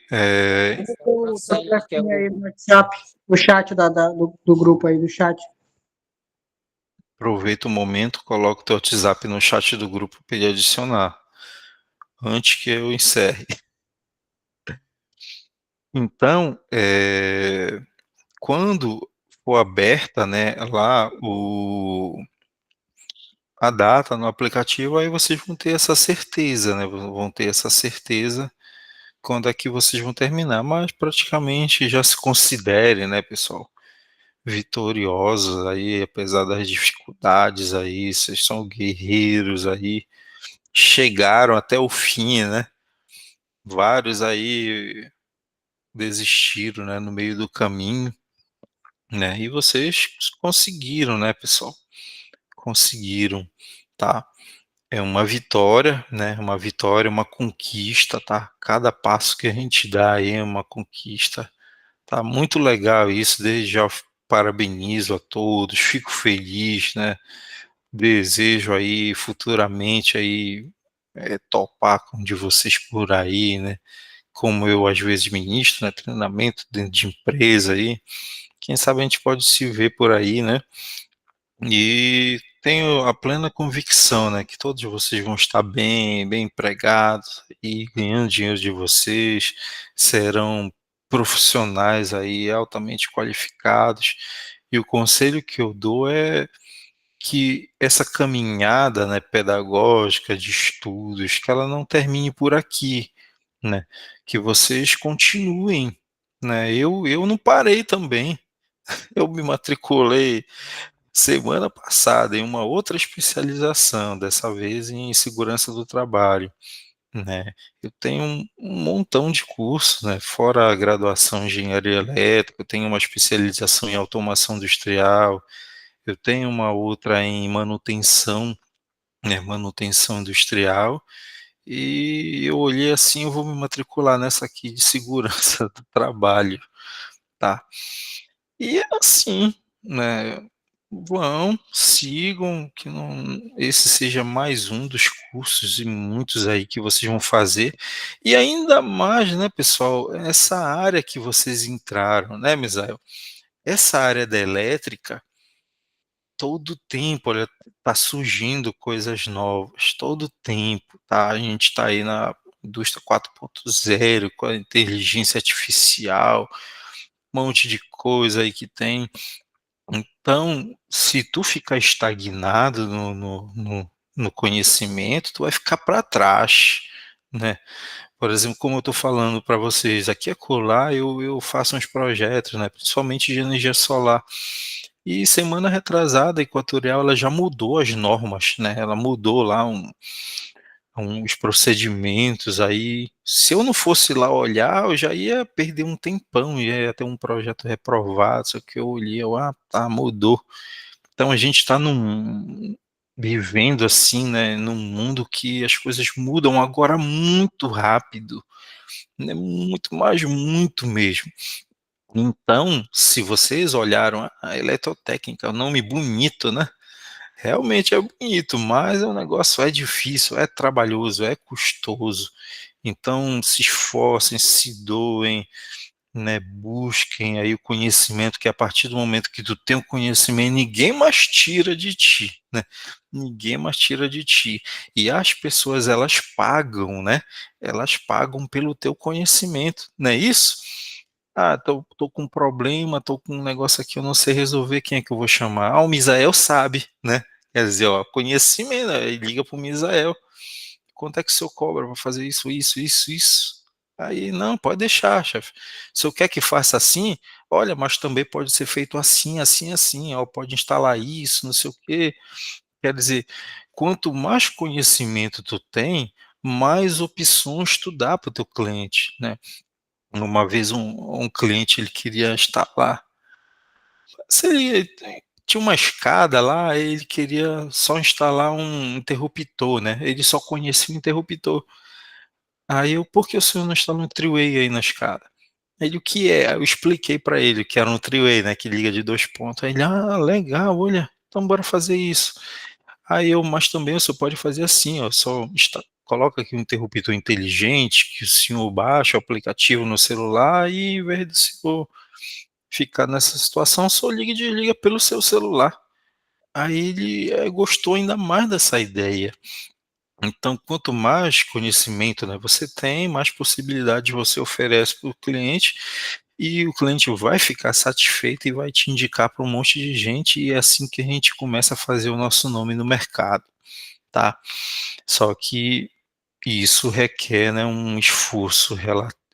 Speaker 2: O
Speaker 10: Marcelo, que é
Speaker 2: telefone aí
Speaker 10: o.
Speaker 2: no WhatsApp, o chat do grupo aí, do chat.
Speaker 1: aproveita o momento, coloca o teu WhatsApp no chat do grupo para ele adicionar, antes que eu encerre. Então, quando for aberta, né, lá a data no aplicativo, aí vocês vão ter essa certeza, né? Vão ter essa certeza quando é que vocês vão terminar, mas praticamente já se considere, né, pessoal, vitoriosos aí, apesar das dificuldades aí, vocês são guerreiros aí, chegaram até o fim, né? Vários aí desistiram, né, no meio do caminho, né? E vocês conseguiram, né, pessoal? Conseguiram, tá? É uma vitória, né? Uma vitória, uma conquista, tá? Cada passo que a gente dá aí é uma conquista. Tá muito legal isso, desde já parabenizo a todos, fico feliz, né? Desejo aí futuramente aí topar com um de vocês por aí, né? Como eu às vezes ministro, né? Treinamento dentro de empresa aí. Quem sabe a gente pode se ver por aí, né? E tenho a plena convicção, né, que todos vocês vão estar bem empregados e ganhando dinheiro de vocês, serão profissionais aí altamente qualificados. E o conselho que eu dou é que essa caminhada, né, pedagógica de estudos, que ela não termine por aqui, né, que vocês continuem, né. Eu não parei também. Eu me matriculei semana passada em uma outra especialização, dessa vez em segurança do trabalho, né. Eu tenho um montão de cursos, né, fora a graduação em engenharia elétrica, eu tenho uma especialização em automação industrial, eu tenho uma outra em manutenção, né, manutenção industrial, e eu olhei assim, eu vou me matricular nessa aqui de segurança do trabalho, tá. E é assim, né, vão, sigam, que não esse seja mais um dos cursos e muitos aí que vocês vão fazer. E ainda mais, né, pessoal, essa área que vocês entraram, né, Misael? Essa área da elétrica, todo tempo, olha, tá surgindo coisas novas, todo tempo, tá? A gente está aí na indústria 4.0, com a inteligência artificial, um monte de coisa aí que tem. Então, se tu ficar estagnado no conhecimento, tu vai ficar para trás, né? Por exemplo, como eu estou falando para vocês, aqui e acolá eu faço uns projetos, né, principalmente de energia solar. E semana retrasada, a Equatorial ela já mudou as normas, né? Ela mudou lá uns procedimentos aí. Se eu não fosse lá olhar, eu já ia perder um tempão, ia ter um projeto reprovado, só que eu olhei, tá, mudou. Então a gente está vivendo assim, né, num mundo que as coisas mudam agora muito rápido, né, muito mais, muito mesmo. Então, se vocês olharam a eletrotécnica, é um nome bonito, né? Realmente é bonito, mas o negócio é difícil, é trabalhoso, é custoso. Então, se esforcem, se doem, né, busquem aí o conhecimento, que a partir do momento que tu tem o conhecimento, ninguém mais tira de ti, né? Ninguém mais tira de ti. E as pessoas, elas pagam, né? Elas pagam pelo teu conhecimento, não é isso? Tô com um problema, tô com um negócio aqui, eu não sei resolver, quem é que eu vou chamar? O Misael sabe, né? Quer dizer, ó, conhecimento, aí liga pro Misael. Quanto é que o senhor cobra para fazer isso, isso, isso, isso? Aí, não, pode deixar, chefe. Se eu quer que faça assim, olha, mas também pode ser feito assim, assim, assim, ó, pode instalar isso, não sei o quê. Quer dizer, quanto mais conhecimento tu tem, mais opções tu dá para o teu cliente, né? Uma vez um cliente, ele queria instalar, seria, tinha uma escada lá, ele queria só instalar um interruptor, né? Ele só conhecia o interruptor. Aí eu, por que o senhor não instala um three-way aí na escada? Ele, o que é? Eu expliquei para ele que era um three-way, né, que liga de 2 pontos. Aí ele, legal, olha, então bora fazer isso. Aí eu, mas também o senhor pode fazer assim, ó, coloca aqui um interruptor inteligente, que o senhor baixa o aplicativo no celular e, em vez do senhor ficar nessa situação, só liga e desliga pelo seu celular. Aí ele gostou ainda mais dessa ideia. Então, quanto mais conhecimento, né, você tem, mais possibilidade você oferece para o cliente, e o cliente vai ficar satisfeito e vai te indicar para um monte de gente, e é assim que a gente começa a fazer o nosso nome no mercado, tá? Só que isso requer, né, um esforço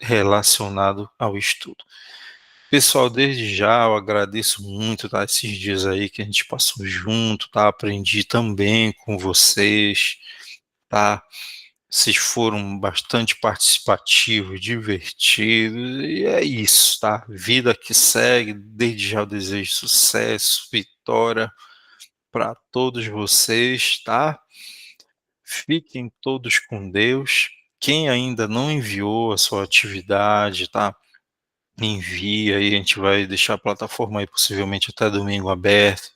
Speaker 1: relacionado ao estudo. Pessoal, desde já eu agradeço muito, tá, esses dias aí que a gente passou junto, tá? Aprendi também com vocês, tá? Vocês foram bastante participativos, divertidos, e é isso, tá? Vida que segue, desde já eu desejo sucesso, vitória para todos vocês, tá? Fiquem todos com Deus. Quem ainda não enviou a sua atividade, tá? Envia aí, a gente vai deixar a plataforma aí possivelmente até domingo aberta,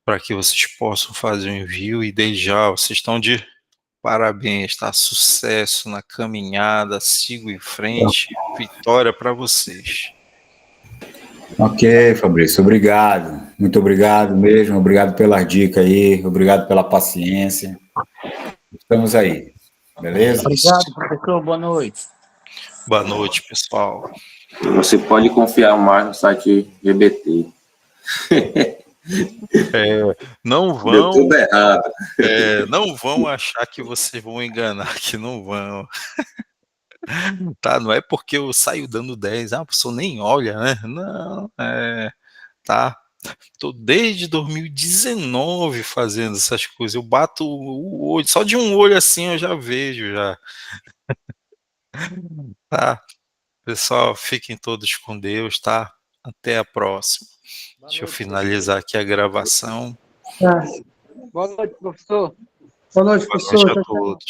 Speaker 1: para que vocês possam fazer o envio, e desde já vocês estão de parabéns, tá? Sucesso na caminhada, sigo em frente, vitória para vocês.
Speaker 4: Ok, Fabrício, obrigado. Muito obrigado mesmo, obrigado pela dica aí, obrigado pela paciência. Estamos aí, beleza?
Speaker 10: Obrigado, professor. Boa noite.
Speaker 1: Boa noite, pessoal.
Speaker 11: Você pode confiar mais no site GBT.
Speaker 1: Não vão.
Speaker 11: Deu tudo errado.
Speaker 1: Não vão achar que vocês vão enganar, que não vão. Tá, não é porque eu saio dando 10, a pessoa nem olha, né? Não, tá. Tô desde 2019 fazendo essas coisas. Eu bato o olho, só de um olho assim eu já vejo já. Tá. Pessoal, fiquem todos com Deus, tá? Até a próxima. Deixa eu finalizar aqui a gravação.
Speaker 2: Tá.
Speaker 10: Boa noite, professor.
Speaker 2: Boa noite,
Speaker 1: Boa
Speaker 2: professor.
Speaker 1: noite a todos.